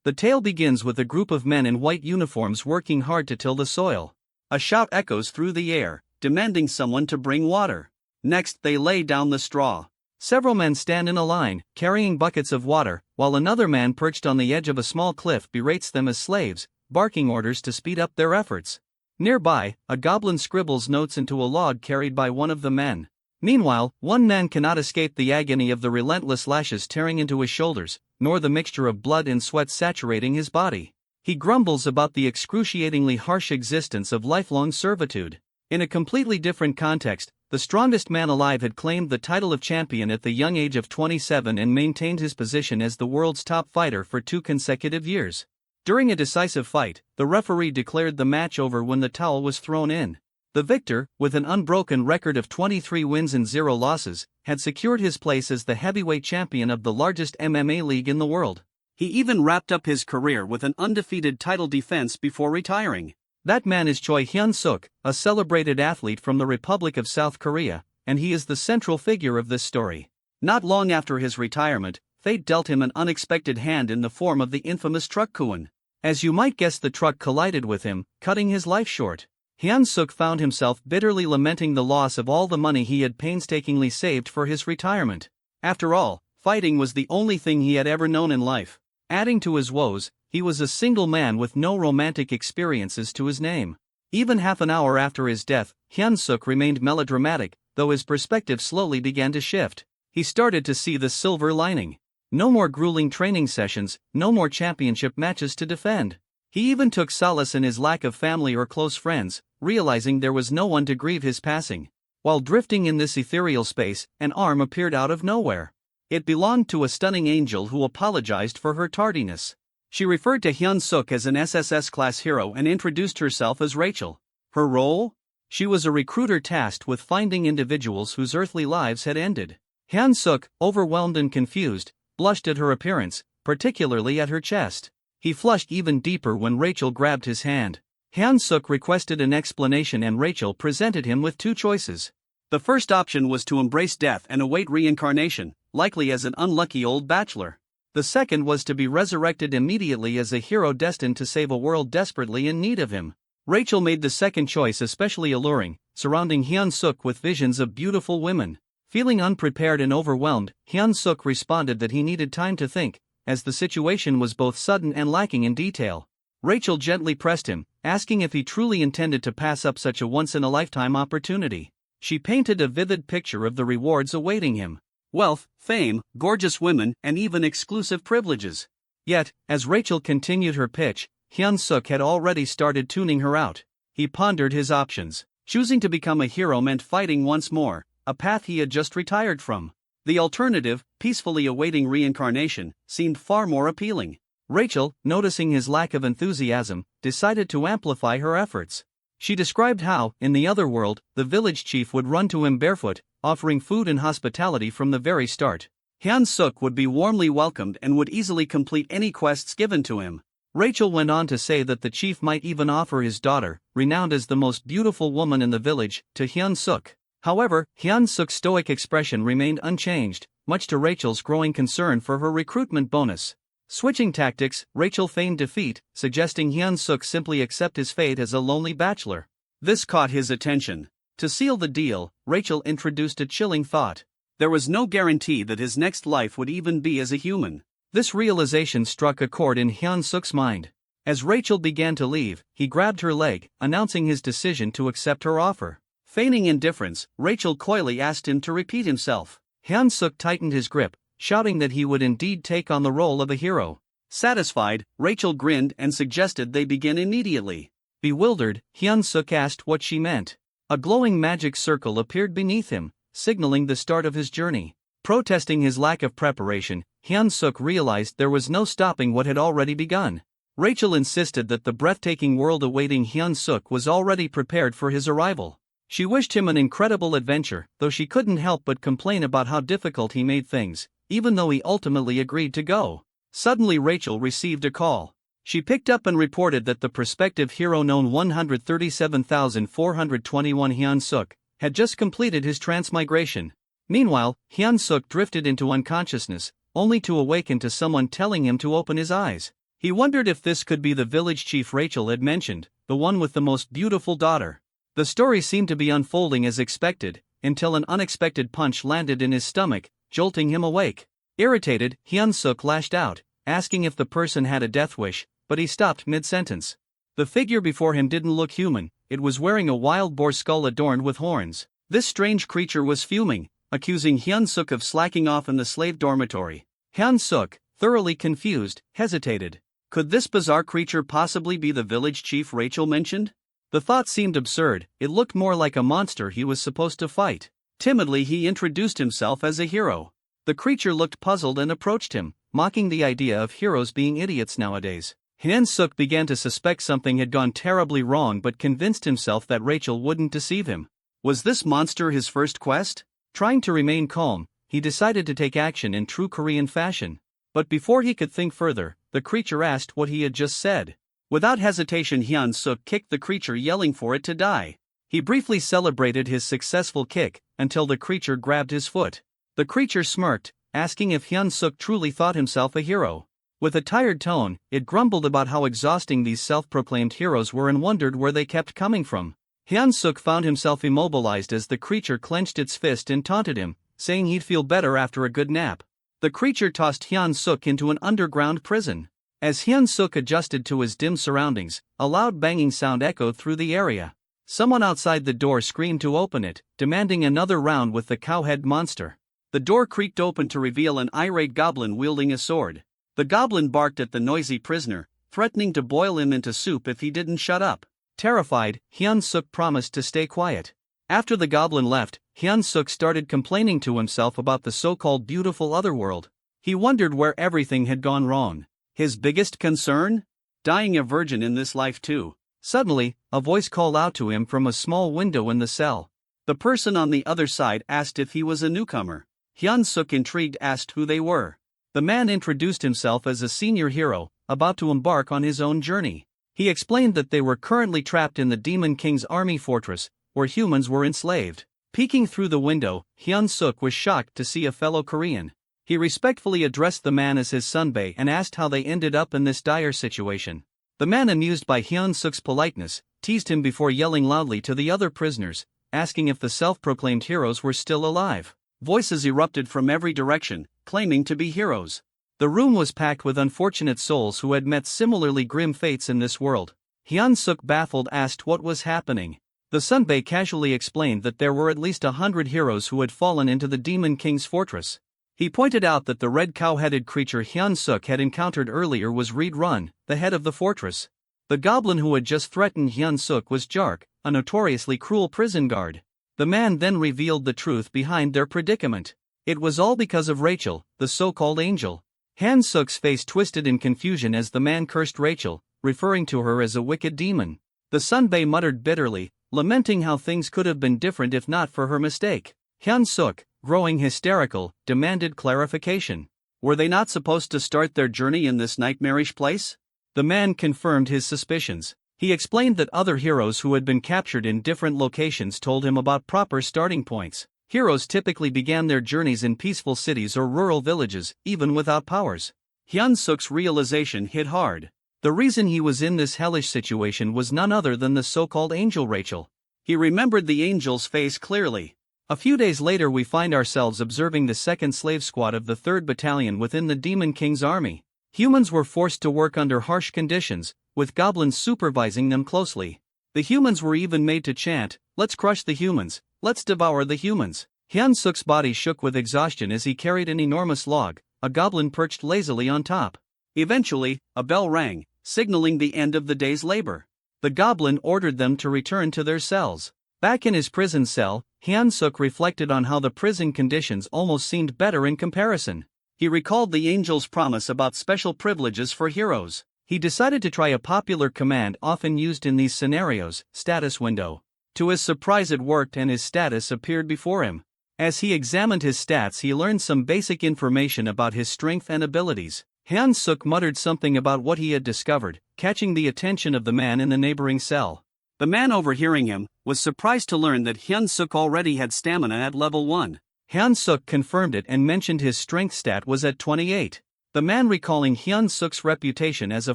The tale begins with a group of men in white uniforms working hard to till the soil. A shout echoes through the air, demanding someone to bring water. Next, they lay down the straw. Several men stand in a line, carrying buckets of water, while another man perched on the edge of a small cliff berates them as slaves, barking orders to speed up their efforts. Nearby, a goblin scribbles notes into a log carried by one of the men. Meanwhile, one man cannot escape the agony of the relentless lashes tearing into his shoulders, nor the mixture of blood and sweat saturating his body. He grumbles about the excruciatingly harsh existence of lifelong servitude. In a completely different context, the strongest man alive had claimed the title of champion at the young age of 27 and maintained his position as the world's top fighter for 2 consecutive years. During a decisive fight, the referee declared the match over when the towel was thrown in. The victor, with an unbroken record of 23 wins and 0 losses, had secured his place as the heavyweight champion of the largest MMA league in the world. He even wrapped up his career with an undefeated title defense before retiring. That man is Choi Hyun-suk, a celebrated athlete from the Republic of South Korea, and he is the central figure of this story. Not long after his retirement, fate dealt him an unexpected hand in the form of the infamous truck Kuan. As you might guess, the truck collided with him, cutting his life short. Hyun-suk found himself bitterly lamenting the loss of all the money he had painstakingly saved for his retirement. After all, fighting was the only thing he had ever known in life. Adding to his woes, he was a single man with no romantic experiences to his name. Even half an hour after his death, Hyun-suk remained melodramatic, though his perspective slowly began to shift. He started to see the silver lining. No more grueling training sessions, no more championship matches to defend. He even took solace in his lack of family or close friends, realizing there was no one to grieve his passing. While drifting in this ethereal space, an arm appeared out of nowhere. It belonged to a stunning angel who apologized for her tardiness. She referred to Hyun-suk as an SSS-class hero and introduced herself as Rachel. Her role? She was a recruiter tasked with finding individuals whose earthly lives had ended. Hyun-suk, overwhelmed and confused, blushed at her appearance, particularly at her chest. He flushed even deeper when Rachel grabbed his hand. Hyun-suk requested an explanation and Rachel presented him with 2 choices. The first option was to embrace death and await reincarnation, likely as an unlucky old bachelor. The second was to be resurrected immediately as a hero destined to save a world desperately in need of him. Rachel made the second choice especially alluring, surrounding Hyun-suk with visions of beautiful women. Feeling unprepared and overwhelmed, Hyun-suk responded that he needed time to think, as the situation was both sudden and lacking in detail. Rachel gently pressed him, asking if he truly intended to pass up such a once-in-a-lifetime opportunity. She painted a vivid picture of the rewards awaiting him. Wealth, fame, gorgeous women, and even exclusive privileges. Yet, as Rachel continued her pitch, Hyun-suk had already started tuning her out. He pondered his options. Choosing to become a hero meant fighting once more, a path he had just retired from. The alternative, peacefully awaiting reincarnation, seemed far more appealing. Rachel, noticing his lack of enthusiasm, decided to amplify her efforts. She described how, in the other world, the village chief would run to him barefoot, offering food and hospitality from the very start. Hyun-suk would be warmly welcomed and would easily complete any quests given to him. Rachel went on to say that the chief might even offer his daughter, renowned as the most beautiful woman in the village, to Hyun-suk. However, Hyun-suk's stoic expression remained unchanged, much to Rachel's growing concern for her recruitment bonus. Switching tactics, Rachel feigned defeat, suggesting Hyun-suk simply accept his fate as a lonely bachelor. This caught his attention. To seal the deal, Rachel introduced a chilling thought. There was no guarantee that his next life would even be as a human. This realization struck a chord in Hyun-suk's mind. As Rachel began to leave, he grabbed her leg, announcing his decision to accept her offer. Feigning indifference, Rachel coyly asked him to repeat himself. Hyun-suk tightened his grip, shouting that he would indeed take on the role of a hero. Satisfied, Rachel grinned and suggested they begin immediately. Bewildered, Hyun-suk asked what she meant. A glowing magic circle appeared beneath him, signaling the start of his journey. Protesting his lack of preparation, Hyun-suk realized there was no stopping what had already begun. Rachel insisted that the breathtaking world awaiting Hyun-suk was already prepared for his arrival. She wished him an incredible adventure, though she couldn't help but complain about how difficult he made things, even though he ultimately agreed to go. Suddenly Rachel received a call. She picked up and reported that the prospective hero known 137,421 Hyun-suk had just completed his transmigration. Meanwhile, Hyun-suk drifted into unconsciousness, only to awaken to someone telling him to open his eyes. He wondered if this could be the village chief Rachel had mentioned, the one with the most beautiful daughter. The story seemed to be unfolding as expected, until an unexpected punch landed in his stomach, jolting him awake. Irritated, Hyun-suk lashed out, asking if the person had a death wish, but he stopped mid-sentence. The figure before him didn't look human, it was wearing a wild boar skull adorned with horns. This strange creature was fuming, accusing Hyun-suk of slacking off in the slave dormitory. Hyun-suk, thoroughly confused, hesitated. Could this bizarre creature possibly be the village chief Rachel mentioned? The thought seemed absurd, it looked more like a monster he was supposed to fight. Timidly he introduced himself as a hero. The creature looked puzzled and approached him, mocking the idea of heroes being idiots nowadays. Hyun-suk began to suspect something had gone terribly wrong but convinced himself that Rachel wouldn't deceive him. Was this monster his first quest? Trying to remain calm, he decided to take action in true Korean fashion. But before he could think further, the creature asked what he had just said. Without hesitation, Hyun-suk kicked the creature, yelling for it to die. He briefly celebrated his successful kick, until the creature grabbed his foot. The creature smirked, asking if Hyun-suk truly thought himself a hero. With a tired tone, it grumbled about how exhausting these self-proclaimed heroes were and wondered where they kept coming from. Hyun-suk found himself immobilized as the creature clenched its fist and taunted him, saying he'd feel better after a good nap. The creature tossed Hyun-suk into an underground prison. As Hyun-suk adjusted to his dim surroundings, a loud banging sound echoed through the area. Someone outside the door screamed to open it, demanding another round with the cowhead monster. The door creaked open to reveal an irate goblin wielding a sword. The goblin barked at the noisy prisoner, threatening to boil him into soup if he didn't shut up. Terrified, Hyun-suk promised to stay quiet. After the goblin left, Hyun-suk started complaining to himself about the so-called beautiful otherworld. He wondered where everything had gone wrong. His biggest concern? Dying a virgin in this life too. Suddenly, a voice called out to him from a small window in the cell. The person on the other side asked if he was a newcomer. Hyun-suk, intrigued, asked who they were. The man introduced himself as a senior hero, about to embark on his own journey. He explained that they were currently trapped in the Demon King's army fortress, where humans were enslaved. Peeking through the window, Hyun-suk was shocked to see a fellow Korean. He respectfully addressed the man as his sunbae and asked how they ended up in this dire situation. The man, amused by Hyun-suk's politeness, teased him before yelling loudly to the other prisoners, asking if the self-proclaimed heroes were still alive. Voices erupted from every direction, claiming to be heroes. The room was packed with unfortunate souls who had met similarly grim fates in this world. Hyun-suk, baffled, asked what was happening. The sunbae casually explained that there were at least 100 heroes who had fallen into the Demon King's fortress. He pointed out that the red cow-headed creature Hyun-suk had encountered earlier was Reed-Run, the head of the fortress. The goblin who had just threatened Hyun-suk was Jark, a notoriously cruel prison guard. The man then revealed the truth behind their predicament. It was all because of Rachel, the so-called angel. Hyun-suk's face twisted in confusion as the man cursed Rachel, referring to her as a wicked demon. The sunbae muttered bitterly, lamenting how things could have been different if not for her mistake. Hyun-suk, growing hysterical, demanded clarification. Were they not supposed to start their journey in this nightmarish place? The man confirmed his suspicions. He explained that other heroes who had been captured in different locations told him about proper starting points. Heroes typically began their journeys in peaceful cities or rural villages, even without powers. Hyun-suk's realization hit hard. The reason he was in this hellish situation was none other than the so-called angel Rachel. He remembered the angel's face clearly. A few days later, we find ourselves observing the 2nd Slave Squad of the 3rd Battalion within the Demon King's army. Humans were forced to work under harsh conditions, with goblins supervising them closely. The humans were even made to chant, "Let's crush the humans, let's devour the humans." Hyun-suk's body shook with exhaustion as he carried an enormous log, a goblin perched lazily on top. Eventually, a bell rang, signaling the end of the day's labor. The goblin ordered them to return to their cells. Back in his prison cell, Hyun-suk reflected on how the prison conditions almost seemed better in comparison. He recalled the angel's promise about special privileges for heroes. He decided to try a popular command often used in these scenarios, status window. To his surprise, it worked and his status appeared before him. As he examined his stats, he learned some basic information about his strength and abilities. Hyun-suk muttered something about what he had discovered, catching the attention of the man in the neighboring cell. The man, overhearing him, was surprised to learn that Hyun-suk already had stamina at level 1. Hyun-suk confirmed it and mentioned his strength stat was at 28. The man, recalling Hyun-suk's reputation as a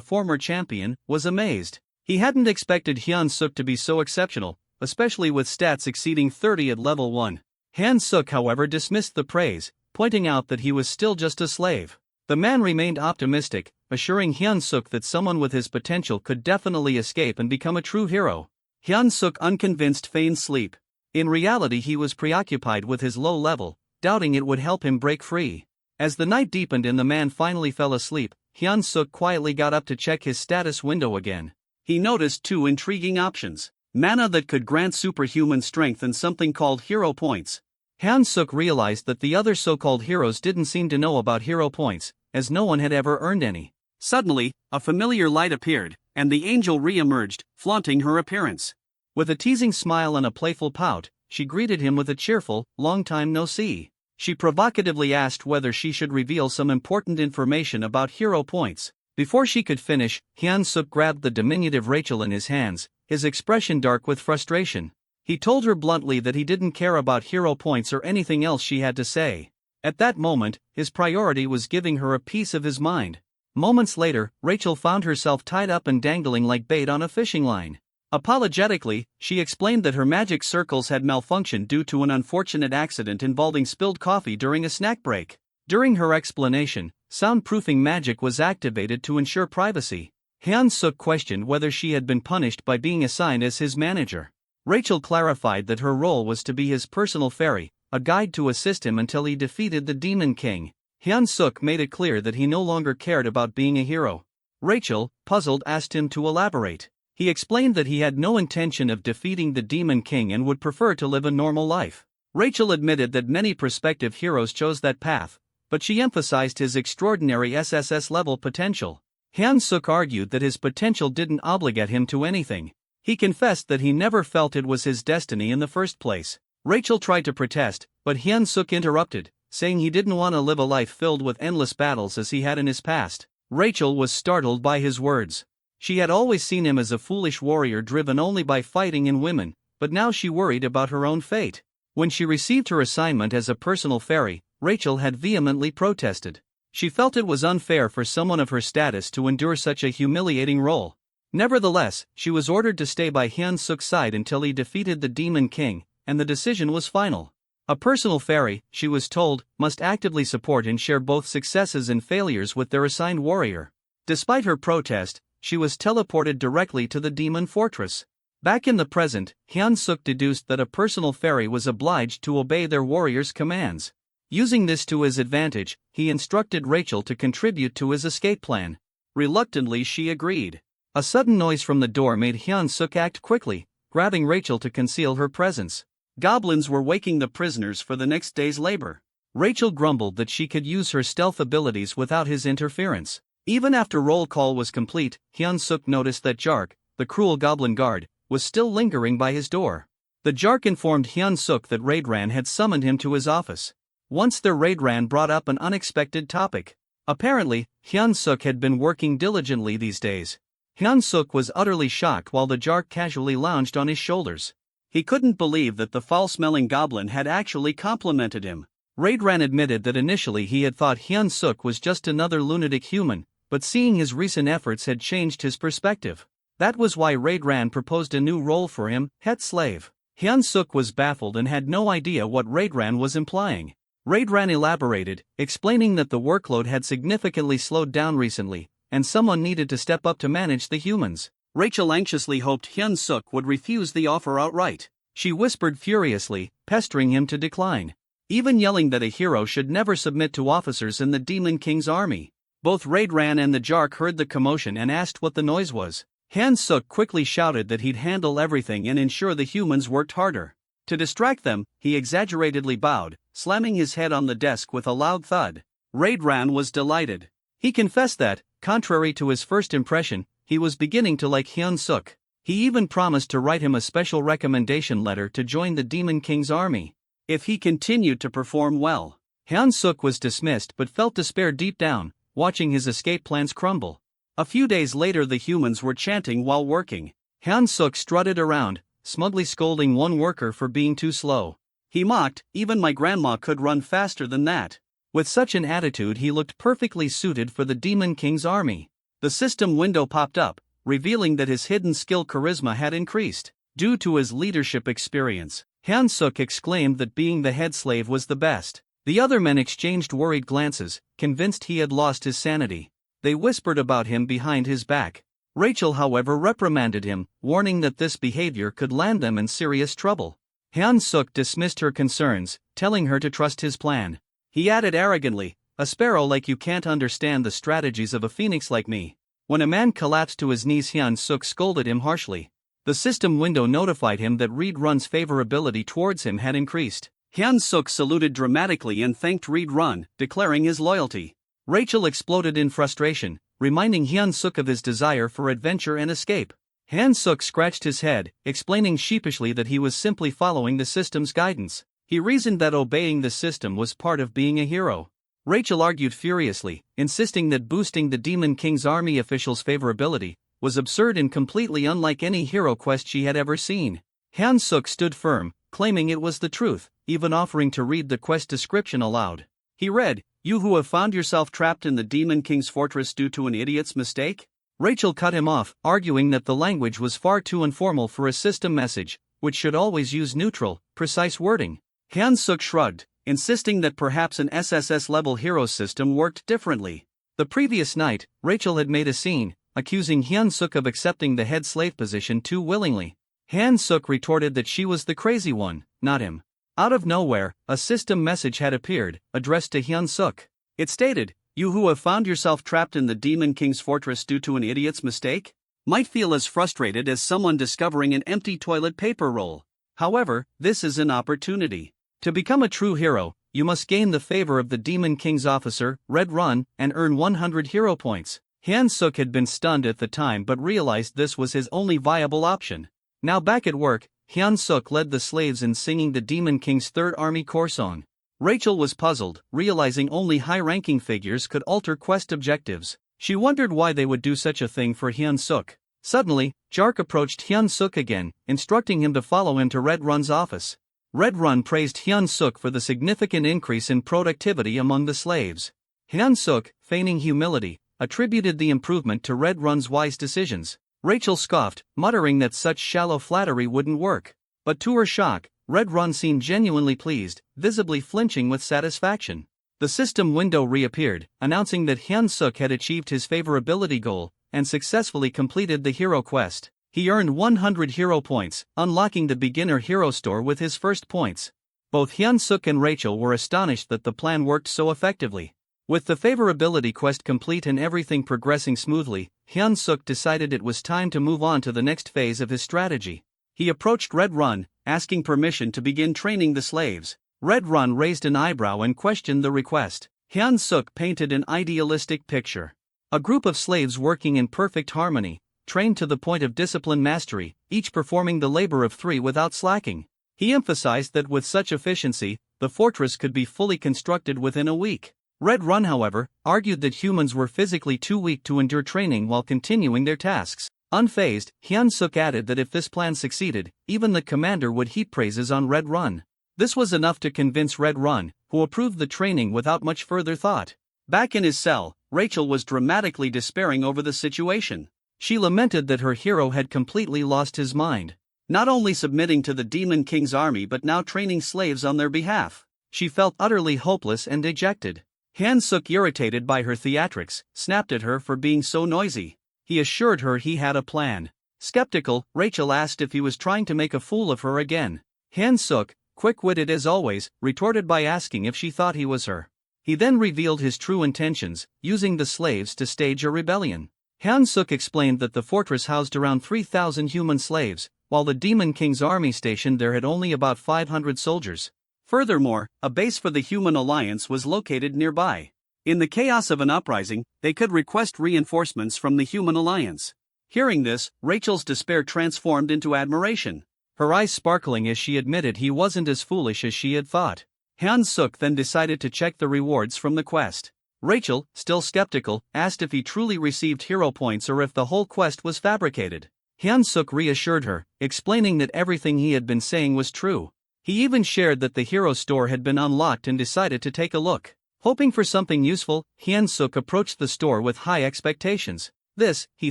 former champion, was amazed. He hadn't expected Hyun-suk to be so exceptional, especially with stats exceeding 30 at level 1. Hyun-suk, however, dismissed the praise, pointing out that he was still just a slave. The man remained optimistic, assuring Hyun-suk that someone with his potential could definitely escape and become a true hero. Hyun-suk, unconvinced, feigned sleep. In reality, he was preoccupied with his low level, doubting it would help him break free. As the night deepened and the man finally fell asleep, Hyun-suk quietly got up to check his status window again. He noticed two intriguing options: mana that could grant superhuman strength and something called hero points. Hyun-suk realized that the other so-called heroes didn't seem to know about hero points, as no one had ever earned any. Suddenly, a familiar light appeared, and the angel re-emerged, flaunting her appearance. With a teasing smile and a playful pout, she greeted him with a cheerful, "Long time no see." She provocatively asked whether she should reveal some important information about hero points. Before she could finish, Hyun-suk grabbed the diminutive Rachel in his hands, his expression dark with frustration. He told her bluntly that he didn't care about hero points or anything else she had to say. At that moment, his priority was giving her a piece of his mind. Moments later, Rachel found herself tied up and dangling like bait on a fishing line. Apologetically, she explained that her magic circles had malfunctioned due to an unfortunate accident involving spilled coffee during a snack break. During her explanation, soundproofing magic was activated to ensure privacy. Hyun-suk questioned whether she had been punished by being assigned as his manager. Rachel clarified that her role was to be his personal fairy, a guide to assist him until he defeated the Demon King. Hyun-suk made it clear that he no longer cared about being a hero. Rachel, puzzled, asked him to elaborate. He explained that he had no intention of defeating the Demon King and would prefer to live a normal life. Rachel admitted that many prospective heroes chose that path, but she emphasized his extraordinary SSS-level potential. Hyun-suk argued that his potential didn't obligate him to anything. He confessed that he never felt it was his destiny in the first place. Rachel tried to protest, but Hyun-suk interrupted, saying he didn't want to live a life filled with endless battles as he had in his past. Rachel was startled by his words. She had always seen him as a foolish warrior driven only by fighting and women, but now she worried about her own fate. When she received her assignment as a personal fairy, Rachel had vehemently protested. She felt it was unfair for someone of her status to endure such a humiliating role. Nevertheless, she was ordered to stay by Hyun-suk's side until he defeated the Demon King, and the decision was final. A personal fairy, she was told, must actively support and share both successes and failures with their assigned warrior. Despite her protest, she was teleported directly to the demon fortress. Back in the present, Hyun-suk deduced that a personal fairy was obliged to obey their warrior's commands. Using this to his advantage, he instructed Rachel to contribute to his escape plan. Reluctantly, she agreed. A sudden noise from the door made Hyun-suk act quickly, grabbing Rachel to conceal her presence. Goblins were waking the prisoners for the next day's labor. Rachel grumbled that she could use her stealth abilities without his interference. Even after roll call was complete, Hyun-suk noticed that Jark, the cruel goblin guard, was still lingering by his door. The Jark informed Hyun-suk that Raidran had summoned him to his office. Once there, Raidran brought up an unexpected topic. Apparently, Hyun-suk had been working diligently these days. Hyun-suk was utterly shocked while the Jark casually lounged on his shoulders. He couldn't believe that the foul-smelling goblin had actually complimented him. Raidran admitted that initially he had thought Hyun-suk was just another lunatic human, but seeing his recent efforts had changed his perspective. That was why Raidran proposed a new role for him, head slave. Hyun-suk was baffled and had no idea what Raidran was implying. Raidran elaborated, explaining that the workload had significantly slowed down recently, and someone needed to step up to manage the humans. Rachel anxiously hoped Hyun-suk would refuse the offer outright. She whispered furiously, pestering him to decline, even yelling that a hero should never submit to officers in the Demon King's army. Both Raidran and the Jark heard the commotion and asked what the noise was. Hyun-suk quickly shouted that he'd handle everything and ensure the humans worked harder. To distract them, he exaggeratedly bowed, slamming his head on the desk with a loud thud. Raidran was delighted. He confessed that, contrary to his first impression, he was beginning to like Hyun-suk. He even promised to write him a special recommendation letter to join the Demon King's army if he continued to perform well. Hyun-suk was dismissed but felt despair deep down, watching his escape plans crumble. A few days later, the humans were chanting while working. Hyun-suk strutted around, smugly scolding one worker for being too slow. He mocked, "Even my grandma could run faster than that." With such an attitude, he looked perfectly suited for the Demon King's army. The system window popped up, revealing that his hidden skill charisma had increased. Due to his leadership experience, Hyun-suk exclaimed that being the head slave was the best. The other men exchanged worried glances, convinced he had lost his sanity. They whispered about him behind his back. Rachel, however, reprimanded him, warning that this behavior could land them in serious trouble. Hyun-suk dismissed her concerns, telling her to trust his plan. He added arrogantly, "A sparrow like you can't understand the strategies of a phoenix like me." When a man collapsed to his knees, Hyun-suk scolded him harshly. The system window notified him that Reed Run's favorability towards him had increased. Hyun-suk saluted dramatically and thanked Reed Run, declaring his loyalty. Rachel exploded in frustration, reminding Hyun-suk of his desire for adventure and escape. Hyun-suk scratched his head, explaining sheepishly that he was simply following the system's guidance. He reasoned that obeying the system was part of being a hero. Rachel argued furiously, insisting that boosting the Demon King's army officials' favorability was absurd and completely unlike any hero quest she had ever seen. Hyun-suk stood firm, claiming it was the truth, even offering to read the quest description aloud. He read, "You who have found yourself trapped in the Demon King's fortress due to an idiot's mistake?" Rachel cut him off, arguing that the language was far too informal for a system message, which should always use neutral, precise wording. Hyun-suk shrugged, insisting that perhaps an SSS-level hero system worked differently. The previous night, Rachel had made a scene, accusing Hyun-suk of accepting the head slave position too willingly. Hyun-suk retorted that she was the crazy one, not him. Out of nowhere, a system message had appeared, addressed to Hyun-suk. It stated, "You who have found yourself trapped in the Demon King's fortress due to an idiot's mistake might feel as frustrated as someone discovering an empty toilet paper roll. However, this is an opportunity. To become a true hero, you must gain the favor of the Demon King's officer, Red Run, and earn 100 hero points." Hyun-suk had been stunned at the time but realized this was his only viable option. Now back at work, Hyun-suk led the slaves in singing the Demon King's Third Army Corps song. Rachel was puzzled, realizing only high-ranking figures could alter quest objectives. She wondered why they would do such a thing for Hyun-suk. Suddenly, Jark approached Hyun-suk again, instructing him to follow him to Red Run's office. Red Run praised Hyun-suk for the significant increase in productivity among the slaves. Hyun-suk, feigning humility, attributed the improvement to Red Run's wise decisions. Rachel scoffed, muttering that such shallow flattery wouldn't work. But to her shock, Red Run seemed genuinely pleased, visibly flinching with satisfaction. The system window reappeared, announcing that Hyun-suk had achieved his favorability goal and successfully completed the hero quest. He earned 100 hero points, unlocking the beginner hero store with his first points. Both Hyun-suk and Rachel were astonished that the plan worked so effectively. With the favorability quest complete and everything progressing smoothly, Hyun-suk decided it was time to move on to the next phase of his strategy. He approached Red Run, asking permission to begin training the slaves. Red Run raised an eyebrow and questioned the request. Hyun-suk painted an idealistic picture. A group of slaves working in perfect harmony, trained to the point of discipline mastery, each performing the labor of 3 without slacking. He emphasized that with such efficiency, the fortress could be fully constructed within a week. Red Run, however, argued that humans were physically too weak to endure training while continuing their tasks. Unfazed, Hyun-suk added that if this plan succeeded, even the commander would heap praises on Red Run. This was enough to convince Red Run, who approved the training without much further thought. Back in his cell, Rachel was dramatically despairing over the situation. She lamented that her hero had completely lost his mind. Not only submitting to the Demon King's army but now training slaves on their behalf. She felt utterly hopeless and dejected. Hyun-suk, irritated by her theatrics, snapped at her for being so noisy. He assured her he had a plan. Skeptical, Rachel asked if he was trying to make a fool of her again. Hyun-suk, quick-witted as always, retorted by asking if she thought he was her. He then revealed his true intentions, using the slaves to stage a rebellion. Hyun-suk explained that the fortress housed around 3,000 human slaves, while the Demon King's army stationed there had only about 500 soldiers. Furthermore, a base for the Human Alliance was located nearby. In the chaos of an uprising, they could request reinforcements from the Human Alliance. Hearing this, Rachel's despair transformed into admiration. Her eyes sparkling as she admitted he wasn't as foolish as she had thought. Hyun-suk then decided to check the rewards from the quest. Rachel, still skeptical, asked if he truly received hero points or if the whole quest was fabricated. Hyun-suk reassured her, explaining that everything he had been saying was true. He even shared that the hero store had been unlocked and decided to take a look. Hoping for something useful, Hyun-suk approached the store with high expectations. This, he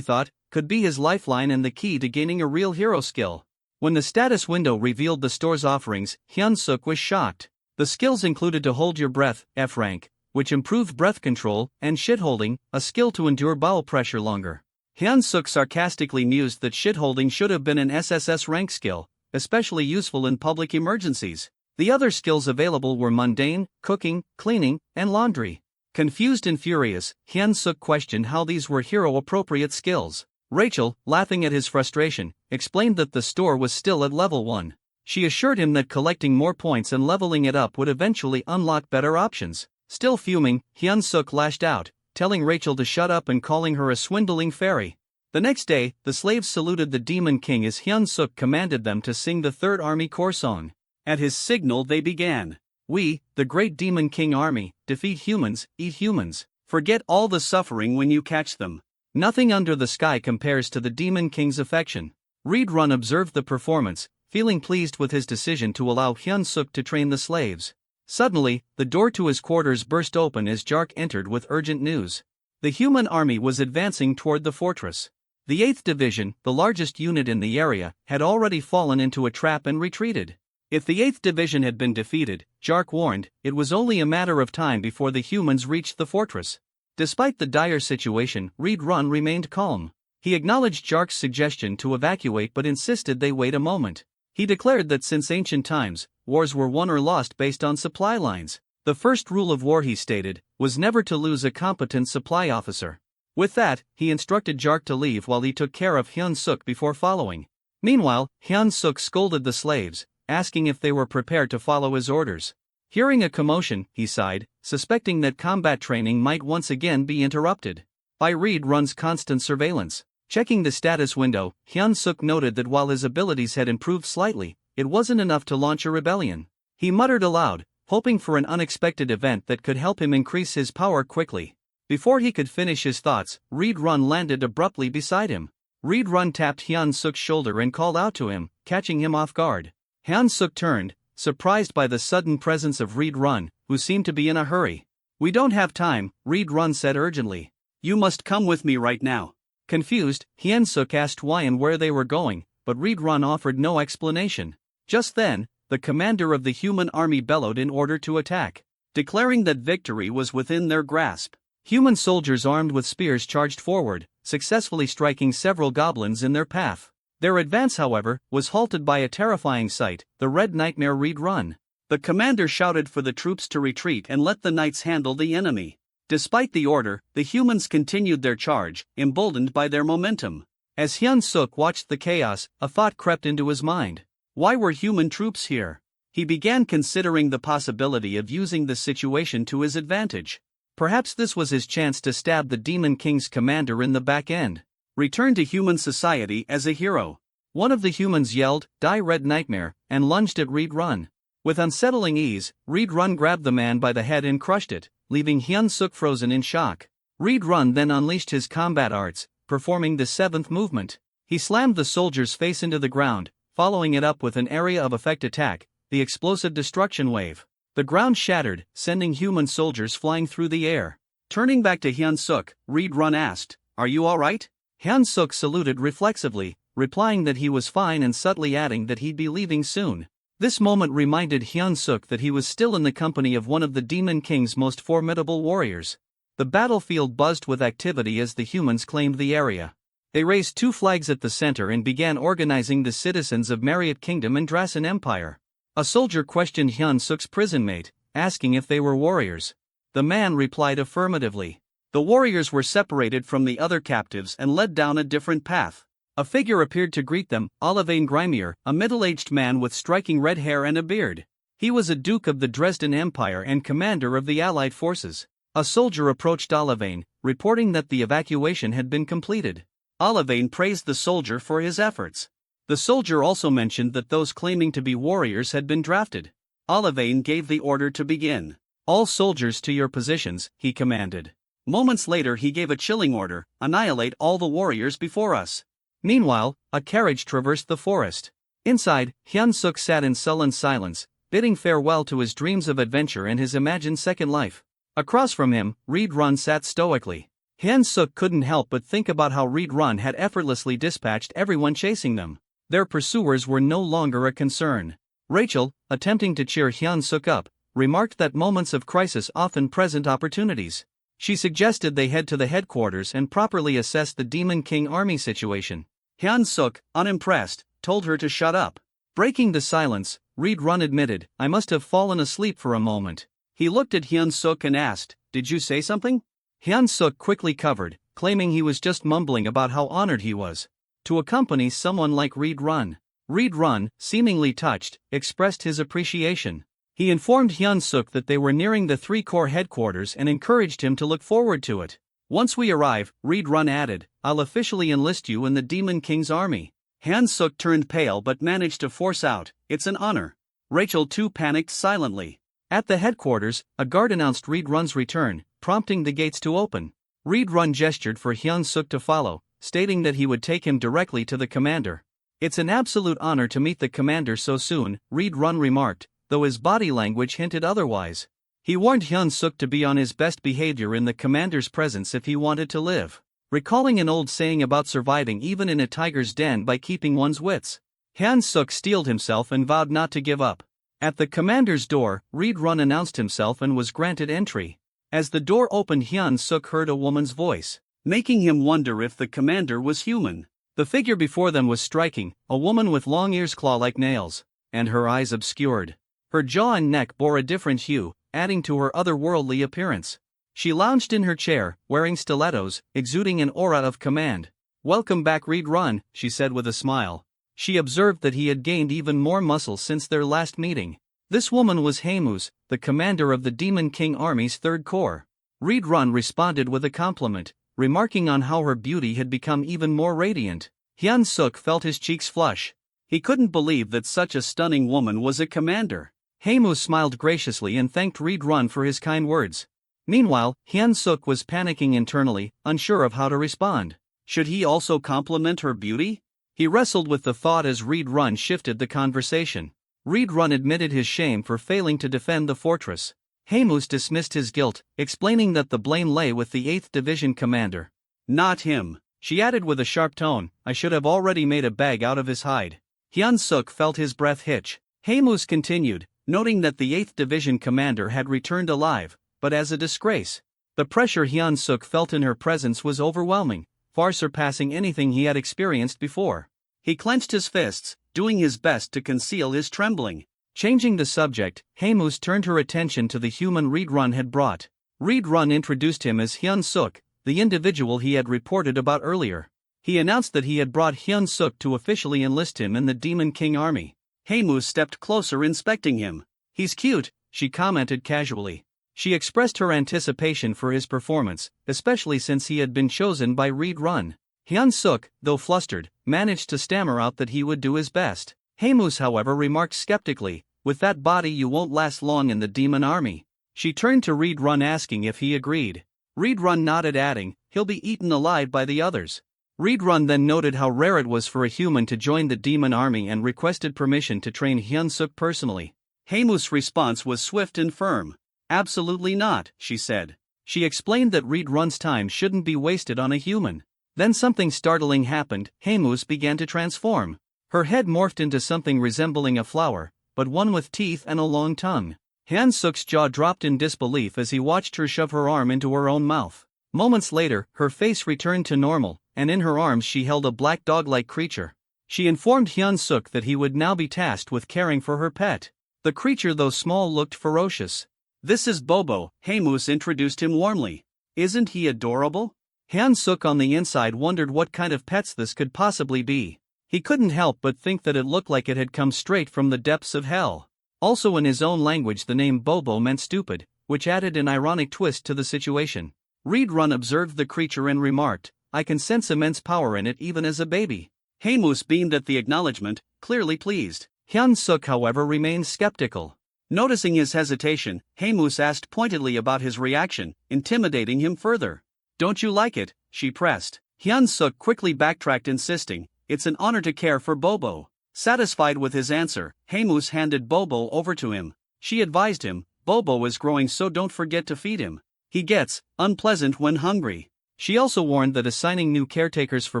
thought, could be his lifeline and the key to gaining a real hero skill. When the status window revealed the store's offerings, Hyun-suk was shocked. The skills included to hold your breath, F rank, which improved breath control, and shit-holding, a skill to endure bowel pressure longer. Hyun-suk sarcastically mused that shit-holding should have been an SSS rank skill, especially useful in public emergencies. The other skills available were mundane, cooking, cleaning, and laundry. Confused and furious, Hyun-suk questioned how these were hero-appropriate skills. Rachel, laughing at his frustration, explained that the store was still at level 1. She assured him that collecting more points and leveling it up would eventually unlock better options. Still fuming, Hyun-suk lashed out, telling Rachel to shut up and calling her a swindling fairy. The next day, the slaves saluted the Demon King as Hyun-suk commanded them to sing the Third Army Corps song. At his signal they began. We, the great Demon King army, defeat humans, eat humans, forget all the suffering when you catch them. Nothing under the sky compares to the Demon King's affection. Reed Run observed the performance, feeling pleased with his decision to allow Hyun-suk to train the slaves. Suddenly, the door to his quarters burst open as Jark entered with urgent news. The human army was advancing toward the fortress. The 8th Division, the largest unit in the area, had already fallen into a trap and retreated. If the 8th Division had been defeated, Jark warned, it was only a matter of time before the humans reached the fortress. Despite the dire situation, Reed Run remained calm. He acknowledged Jark's suggestion to evacuate but insisted they wait a moment. He declared that since ancient times, wars were won or lost based on supply lines. The first rule of war, he stated, was never to lose a competent supply officer. With that, he instructed Jark to leave while he took care of Hyun-suk before following. Meanwhile, Hyun-suk scolded the slaves, asking if they were prepared to follow his orders. Hearing a commotion, he sighed, suspecting that combat training might once again be interrupted by Reed Run's constant surveillance. Checking the status window, Hyun-suk noted that while his abilities had improved slightly, it wasn't enough to launch a rebellion. He muttered aloud, hoping for an unexpected event that could help him increase his power quickly. Before he could finish his thoughts, Reed Run landed abruptly beside him. Reed Run tapped Hyun-suk's shoulder and called out to him, catching him off guard. Hyun-suk turned, surprised by the sudden presence of Reed Run, who seemed to be in a hurry. We don't have time, Reed Run said urgently. You must come with me right now. Confused, Hyun-suk asked why and where they were going, but Reed Run offered no explanation. Just then, the commander of the human army bellowed in order to attack, declaring that victory was within their grasp. Human soldiers armed with spears charged forward, successfully striking several goblins in their path. Their advance, however, was halted by a terrifying sight, the Red Nightmare Reed Run. The commander shouted for the troops to retreat and let the knights handle the enemy. Despite the order, the humans continued their charge, emboldened by their momentum. As Hyun-suk watched the chaos, a thought crept into his mind. Why were human troops here? He began considering the possibility of using the situation to his advantage. Perhaps this was his chance to stab the Demon King's commander in the back end. Return to human society as a hero. One of the humans yelled, "Die Red Nightmare," and lunged at Reed Run. With unsettling ease, Reed Run grabbed the man by the head and crushed it, leaving Hyun-suk frozen in shock. Reed Run then unleashed his combat arts, performing the 7th movement. He slammed the soldier's face into the ground, following it up with an area of effect attack, the explosive destruction wave. The ground shattered, sending human soldiers flying through the air. Turning back to Hyun-suk, Reed Run asked, "Are you alright?" Hyun-suk saluted reflexively, replying that he was fine and subtly adding that he'd be leaving soon. This moment reminded Hyun-suk that he was still in the company of one of the Demon King's most formidable warriors. The battlefield buzzed with activity as the humans claimed the area. They raised 2 flags at the center and began organizing the citizens of Marriott Kingdom and Drasen Empire. A soldier questioned Hyun-suk's prison mate, asking if they were warriors. The man replied affirmatively. The warriors were separated from the other captives and led down a different path. A figure appeared to greet them, Olivane Grimier, a middle-aged man with striking red hair and a beard. He was a duke of the Dresden Empire and commander of the Allied forces. A soldier approached Olivane, reporting that the evacuation had been completed. Olivane praised the soldier for his efforts. The soldier also mentioned that those claiming to be warriors had been drafted. Olivane gave the order to begin. "All soldiers to your positions," he commanded. Moments later he gave a chilling order, "Annihilate all the warriors before us." Meanwhile, a carriage traversed the forest. Inside, Hyun-suk sat in sullen silence, bidding farewell to his dreams of adventure and his imagined second life. Across from him, Reed-Run sat stoically. Hyun-suk couldn't help but think about how Reed-Run had effortlessly dispatched everyone chasing them. Their pursuers were no longer a concern. Rachel, attempting to cheer Hyun-suk up, remarked that moments of crisis often present opportunities. She suggested they head to the headquarters and properly assess the Demon King army situation. Hyun-suk, unimpressed, told her to shut up. Breaking the silence, Reed-Run admitted, "I must have fallen asleep for a moment." He looked at Hyun-suk and asked, "Did you say something?" Hyun-suk quickly covered, claiming he was just mumbling about how honored he was to accompany someone like Reed-Run. Reed-Run, seemingly touched, expressed his appreciation. He informed Hyun-suk that they were nearing the 3 Corps headquarters and encouraged him to look forward to it. "Once we arrive," Reed-Run added, "I'll officially enlist you in the Demon King's army." Hyun-suk turned pale but managed to force out, "It's an honor." Rachel too panicked silently. At the headquarters, a guard announced Reed-Run's return, prompting the gates to open. Reed-Run gestured for Hyun-suk to follow, stating that he would take him directly to the commander. "It's an absolute honor to meet the commander so soon," Reed-Run remarked, though his body language hinted otherwise. He warned Hyun-suk to be on his best behavior in the commander's presence if he wanted to live, recalling an old saying about surviving even in a tiger's den by keeping one's wits. Hyun-suk steeled himself and vowed not to give up. At the commander's door, Reed-Run announced himself and was granted entry. As the door opened, Hyun-suk heard a woman's voice, making him wonder if the commander was human. The figure before them was striking, a woman with long ears claw-like nails, and her eyes obscured. Her jaw and neck bore a different hue, adding to her otherworldly appearance. She lounged in her chair, wearing stilettos, exuding an aura of command. "Welcome back, Reed-Run," she said with a smile. She observed that he had gained even more muscle since their last meeting. This woman was Haemus, the commander of the Demon King Army's 3rd Corps. Reed-Run responded with a compliment, remarking on how her beauty had become even more radiant. Hyun-suk felt his cheeks flush. He couldn't believe that such a stunning woman was a commander. Haemus smiled graciously and thanked Reed-Run for his kind words. Meanwhile, Hyun-suk was panicking internally, unsure of how to respond. Should he also compliment her beauty? He wrestled with the thought as Reed-Run shifted the conversation. Reed-Run admitted his shame for failing to defend the fortress. Haemus dismissed his guilt, explaining that the blame lay with the 8th Division commander. "Not him," she added with a sharp tone. "I should have already made a bag out of his hide." Hyun-suk felt his breath hitch. Haemus continued, noting that the 8th Division commander had returned alive, but as a disgrace. The pressure Hyun-suk felt in her presence was overwhelming, far surpassing anything he had experienced before. He clenched his fists, doing his best to conceal his trembling. Changing the subject, Haemus turned her attention to the human Reed-Run had brought. Reed-Run introduced him as Hyun-suk, the individual he had reported about earlier. He announced that he had brought Hyun-suk to officially enlist him in the Demon King army. Haemus stepped closer, inspecting him. "He's cute," she commented casually. She expressed her anticipation for his performance, especially since he had been chosen by Reed-Run. Hyun-suk, though flustered, managed to stammer out that he would do his best. Haemus, however, remarked skeptically, "With that body you won't last long in the demon army." She turned to Reed-Run asking if he agreed. Reed-Run nodded, adding, "He'll be eaten alive by the others." Reed-Run then noted how rare it was for a human to join the demon army and requested permission to train Hyun-suk personally. Haemus' response was swift and firm. "Absolutely not," she said. She explained that Reed-Run's time shouldn't be wasted on a human. Then something startling happened. Haemus began to transform. Her head morphed into something resembling a flower, but one with teeth and a long tongue. Hyun-suk's jaw dropped in disbelief as he watched her shove her arm into her own mouth. Moments later, her face returned to normal, and in her arms she held a black dog-like creature. She informed Hyun-suk that he would now be tasked with caring for her pet. The creature, though small, looked ferocious. "This is Bobo," Haemus introduced him warmly. "Isn't he adorable?" Hyun-suk on the inside wondered what kind of pets this could possibly be. He couldn't help but think that it looked like it had come straight from the depths of hell. Also, in his own language, the name Bobo meant stupid, which added an ironic twist to the situation. Reed-Run observed the creature and remarked, "I can sense immense power in it even as a baby." Haemus beamed at the acknowledgement, clearly pleased. Hyun-suk, however, remained skeptical. Noticing his hesitation, Haemus asked pointedly about his reaction, intimidating him further. "Don't you like it?" she pressed. Hyun-suk quickly backtracked, insisting, "It's an honor to care for Bobo." Satisfied with his answer, Haemus handed Bobo over to him. She advised him, Bobo is growing, so don't forget to feed him. He gets unpleasant when hungry. She also warned that assigning new caretakers for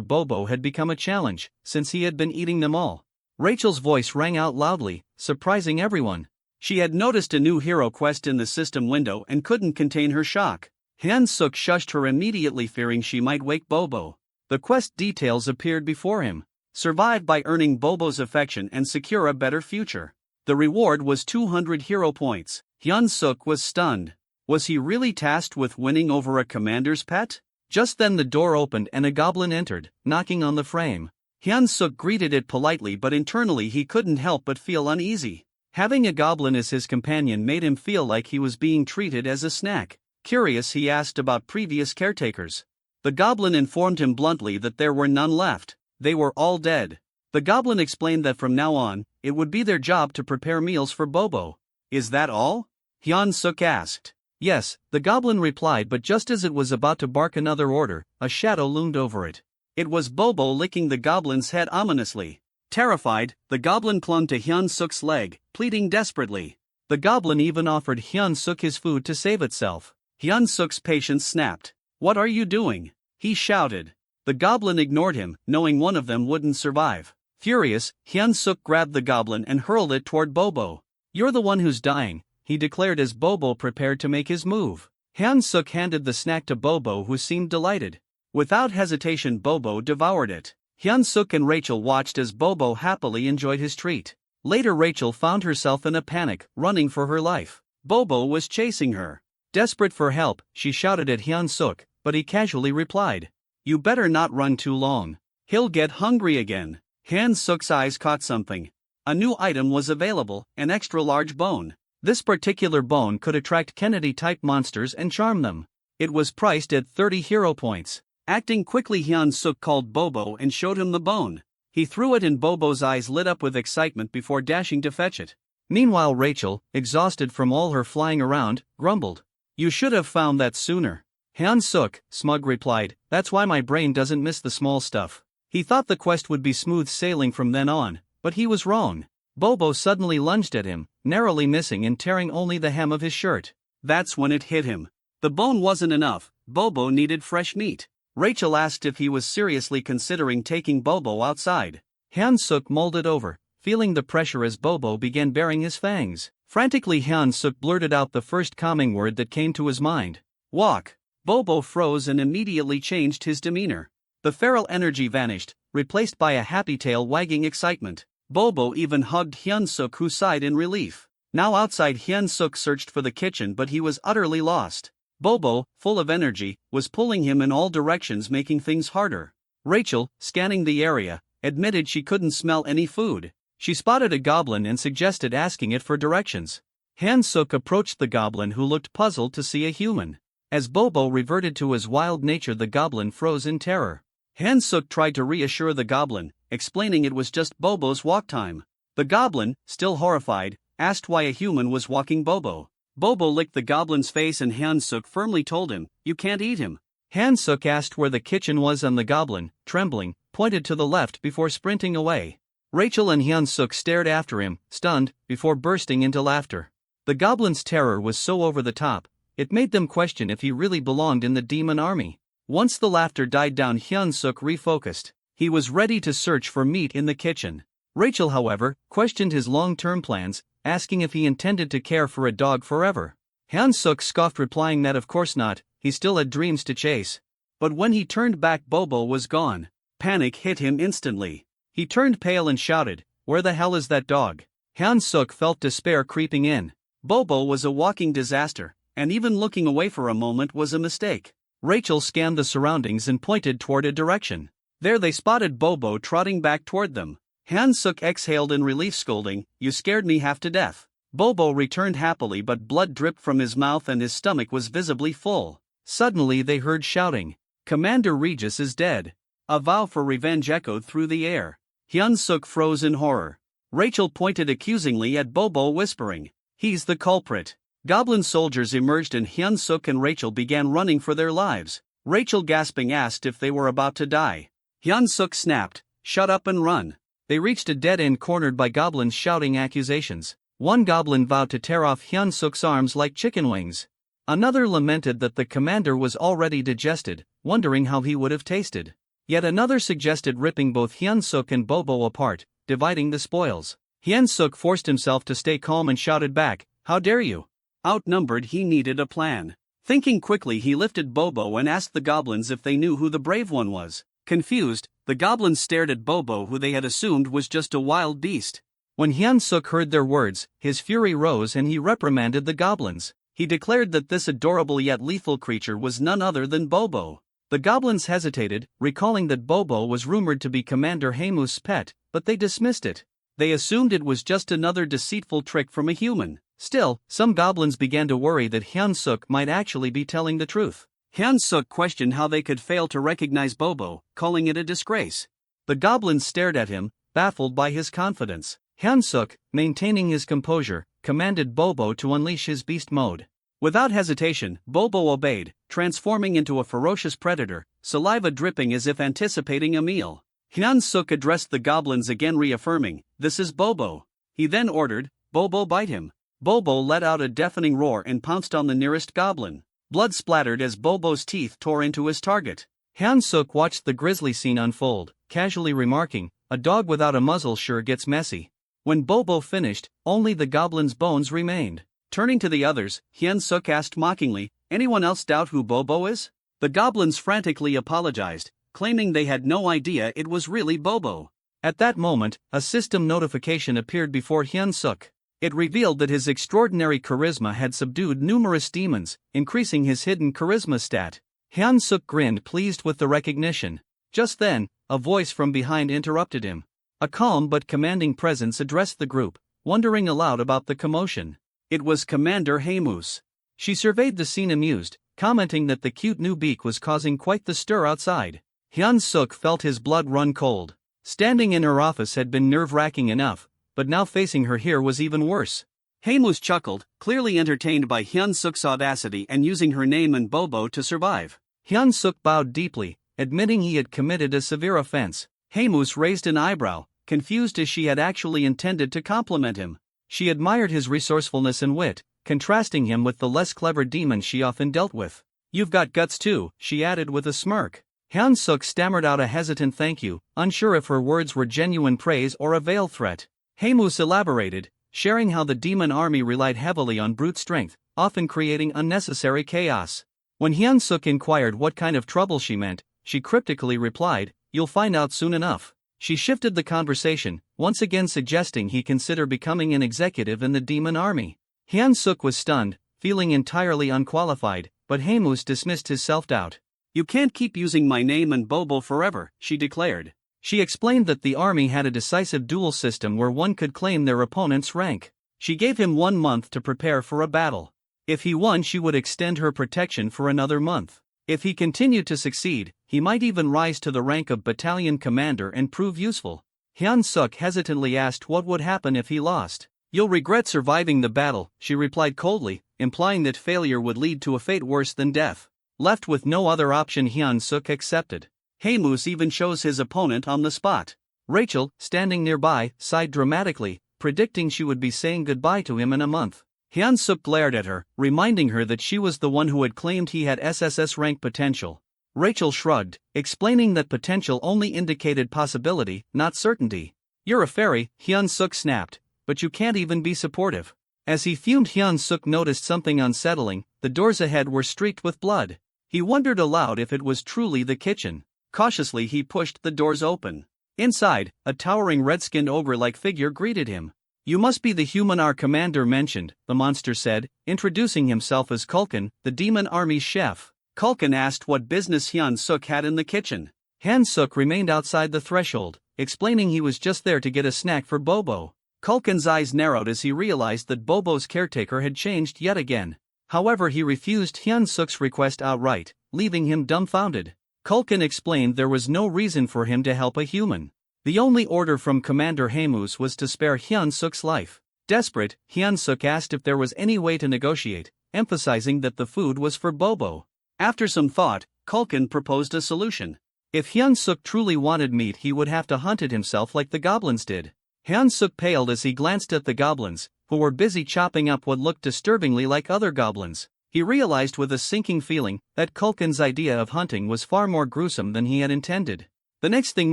Bobo had become a challenge, since he had been eating them all. Rachel's voice rang out loudly, surprising everyone. She had noticed a new hero quest in the system window and couldn't contain her shock. Hyun-suk shushed her immediately, fearing she might wake Bobo. The quest details appeared before him. Survive by earning Bobo's affection and secure a better future. The reward was 200 hero points. Hyun-suk was stunned. Was he really tasked with winning over a commander's pet? Just then the door opened and a goblin entered, knocking on the frame. Hyun-suk greeted it politely, but internally he couldn't help but feel uneasy. Having a goblin as his companion made him feel like he was being treated as a snack. Curious, he asked about previous caretakers. The goblin informed him bluntly that there were none left. They were all dead. The goblin explained that from now on, it would be their job to prepare meals for Bobo. Is that all? Hyun-suk asked. Yes, the goblin replied, but just as it was about to bark another order, a shadow loomed over it. It was Bobo licking the goblin's head ominously. Terrified, the goblin clung to Hyun-suk's leg, pleading desperately. The goblin even offered Hyun-suk his food to save itself. Hyun-suk's patience snapped. "What are you doing?" he shouted. The goblin ignored him, knowing one of them wouldn't survive. Furious, Hyun-suk grabbed the goblin and hurled it toward Bobo. "You're the one who's dying," he declared as Bobo prepared to make his move. Hyun-suk handed the snack to Bobo, who seemed delighted. Without hesitation, Bobo devoured it. Hyun-suk and Rachel watched as Bobo happily enjoyed his treat. Later, Rachel found herself in a panic, running for her life. Bobo was chasing her. Desperate for help, she shouted at Hyun-suk, but he casually replied, "You better not run too long. He'll get hungry again." Hyun-suk's eyes caught something. A new item was available, an extra-large bone. This particular bone could attract Kennedy-type monsters and charm them. It was priced at 30 hero points. Acting quickly, Hyun-suk called Bobo and showed him the bone. He threw it and Bobo's eyes lit up with excitement before dashing to fetch it. Meanwhile, Rachel, exhausted from all her flying around, grumbled. "You should have found that sooner." Hyun-suk, smug, replied, "That's why my brain doesn't miss the small stuff." He thought the quest would be smooth sailing from then on, but he was wrong. Bobo suddenly lunged at him, narrowly missing and tearing only the hem of his shirt. That's when it hit him. The bone wasn't enough. Bobo needed fresh meat. Rachel asked if he was seriously considering taking Bobo outside. Hyun-suk mulled it over, feeling the pressure as Bobo began baring his fangs. Frantically, Hyun-suk blurted out the first calming word that came to his mind. "Walk." Bobo froze and immediately changed his demeanor. The feral energy vanished, replaced by a happy tail wagging excitement. Bobo even hugged Hyun-suk, who sighed in relief. Now outside, Hyun-suk searched for the kitchen, but he was utterly lost. Bobo, full of energy, was pulling him in all directions, making things harder. Rachel, scanning the area, admitted she couldn't smell any food. She spotted a goblin and suggested asking it for directions. Hyun-suk approached the goblin, who looked puzzled to see a human. As Bobo reverted to his wild nature, the goblin froze in terror. Hyun-suk tried to reassure the goblin, explaining it was just Bobo's walk time. The goblin, still horrified, asked why a human was walking Bobo. Bobo licked the goblin's face and Hyun-suk firmly told him, "You can't eat him." Hyun-suk asked where the kitchen was and the goblin, trembling, pointed to the left before sprinting away. Rachel and Hyun-suk stared after him, stunned, before bursting into laughter. The goblin's terror was so over the top, it made them question if he really belonged in the demon army. Once the laughter died down, Hyun-suk refocused. He was ready to search for meat in the kitchen. Rachel, however, questioned his long-term plans, asking if he intended to care for a dog forever. Hyun-suk scoffed, replying that of course not, he still had dreams to chase. But when he turned back, Bobo was gone. Panic hit him instantly. He turned pale and shouted, "Where the hell is that dog?" Hyun-suk felt despair creeping in. Bobo was a walking disaster, and even looking away for a moment was a mistake. Rachel scanned the surroundings and pointed toward a direction. There they spotted Bobo trotting back toward them. Hyun-suk exhaled in relief, scolding, "You scared me half to death." Bobo returned happily, but blood dripped from his mouth and his stomach was visibly full. Suddenly they heard shouting. "Commander Regis is dead." A vow for revenge echoed through the air. Hyun-suk froze in horror. Rachel pointed accusingly at Bobo, whispering, "He's the culprit." Goblin soldiers emerged and Hyun-suk and Rachel began running for their lives. Rachel, gasping, asked if they were about to die. Hyun-suk snapped, "Shut up and run." They reached a dead end cornered by goblins shouting accusations. One goblin vowed to tear off Hyun-suk's arms like chicken wings. Another lamented that the commander was already digested, wondering how he would have tasted. Yet another suggested ripping both Hyun-suk and Bobo apart, dividing the spoils. Hyun-suk forced himself to stay calm and shouted back, "How dare you?" Outnumbered, he needed a plan. Thinking quickly, he lifted Bobo and asked the goblins if they knew who the brave one was. Confused, the goblins stared at Bobo, who they had assumed was just a wild beast. When Hyun-suk heard their words, his fury rose and he reprimanded the goblins. He declared that this adorable yet lethal creature was none other than Bobo. The goblins hesitated, recalling that Bobo was rumored to be Commander Haemus's pet, but they dismissed it. They assumed it was just another deceitful trick from a human. Still, some goblins began to worry that Hyun-suk might actually be telling the truth. Hyun-suk questioned how they could fail to recognize Bobo, calling it a disgrace. The goblins stared at him, baffled by his confidence. Hyun-suk, maintaining his composure, commanded Bobo to unleash his beast mode. Without hesitation, Bobo obeyed, transforming into a ferocious predator, saliva dripping as if anticipating a meal. Hyun-suk addressed the goblins again, reaffirming, "This is Bobo." He then ordered, "Bobo, bite him." Bobo let out a deafening roar and pounced on the nearest goblin. Blood splattered as Bobo's teeth tore into his target. Hyun-suk watched the grisly scene unfold, casually remarking, "A dog without a muzzle sure gets messy." When Bobo finished, only the goblin's bones remained. Turning to the others, Hyun-suk asked mockingly, "Anyone else doubt who Bobo is?" The goblins frantically apologized, claiming they had no idea it was really Bobo. At that moment, a system notification appeared before Hyun-suk. It revealed that his extraordinary charisma had subdued numerous demons, increasing his hidden charisma stat. Hyun-suk grinned, pleased with the recognition. Just then, a voice from behind interrupted him. A calm but commanding presence addressed the group, wondering aloud about the commotion. It was Commander Haemus. She surveyed the scene amused, commenting that the cute new beak was causing quite the stir outside. Hyun-suk felt his blood run cold. Standing in her office had been nerve-wracking enough, but now facing her here was even worse. Haemus chuckled, clearly entertained by Hyun-suk's audacity and using her name and Bobo to survive. Hyun-suk bowed deeply, admitting he had committed a severe offense. Haemus raised an eyebrow, confused as she had actually intended to compliment him. She admired his resourcefulness and wit, contrasting him with the less clever demons she often dealt with. "You've got guts too," she added with a smirk. Hyun-suk stammered out a hesitant thank you, unsure if her words were genuine praise or a veiled threat. Haemus elaborated, sharing how the demon army relied heavily on brute strength, often creating unnecessary chaos. When Hyun-suk inquired what kind of trouble she meant, she cryptically replied, "You'll find out soon enough." She shifted the conversation, once again suggesting he consider becoming an executive in the demon army. Hyun-suk was stunned, feeling entirely unqualified, but Haemus dismissed his self-doubt. "You can't keep using my name and Bobo forever," she declared. She explained that the army had a decisive duel system where one could claim their opponent's rank. She gave him 1 month to prepare for a battle. If he won, she would extend her protection for another month. If he continued to succeed, he might even rise to the rank of battalion commander and prove useful. Hyun-suk hesitantly asked what would happen if he lost. "You'll regret surviving the battle," she replied coldly, implying that failure would lead to a fate worse than death. Left with no other option, Hyun-suk accepted. Haemus even chose his opponent on the spot. Rachel, standing nearby, sighed dramatically, predicting she would be saying goodbye to him in a month. Hyun-suk glared at her, reminding her that she was the one who had claimed he had SSS rank potential. Rachel shrugged, explaining that potential only indicated possibility, not certainty. "You're a fairy," Hyun-suk snapped, "but you can't even be supportive." As he fumed, Hyun-suk noticed something unsettling. The doors ahead were streaked with blood. He wondered aloud if it was truly the kitchen. Cautiously he pushed the doors open. Inside, a towering red-skinned ogre-like figure greeted him. "You must be the human our commander mentioned," the monster said, introducing himself as Kulkin, the demon army's chef. Kulkin asked what business Hyun-suk had in the kitchen. Hyun-suk remained outside the threshold, explaining he was just there to get a snack for Bobo. Kulkin's eyes narrowed as he realized that Bobo's caretaker had changed yet again. However, he refused Hyun-suk's request outright, leaving him dumbfounded. Kulkin explained there was no reason for him to help a human. The only order from Commander Haemus was to spare Hyun-suk's life. Desperate, Hyun-suk asked if there was any way to negotiate, emphasizing that the food was for Bobo. After some thought, Kulkin proposed a solution. If Hyun-suk truly wanted meat, he would have to hunt it himself like the goblins did. Hyun-suk paled as he glanced at the goblins, who were busy chopping up what looked disturbingly like other goblins. He realized with a sinking feeling that Culkin's idea of hunting was far more gruesome than he had intended. The next thing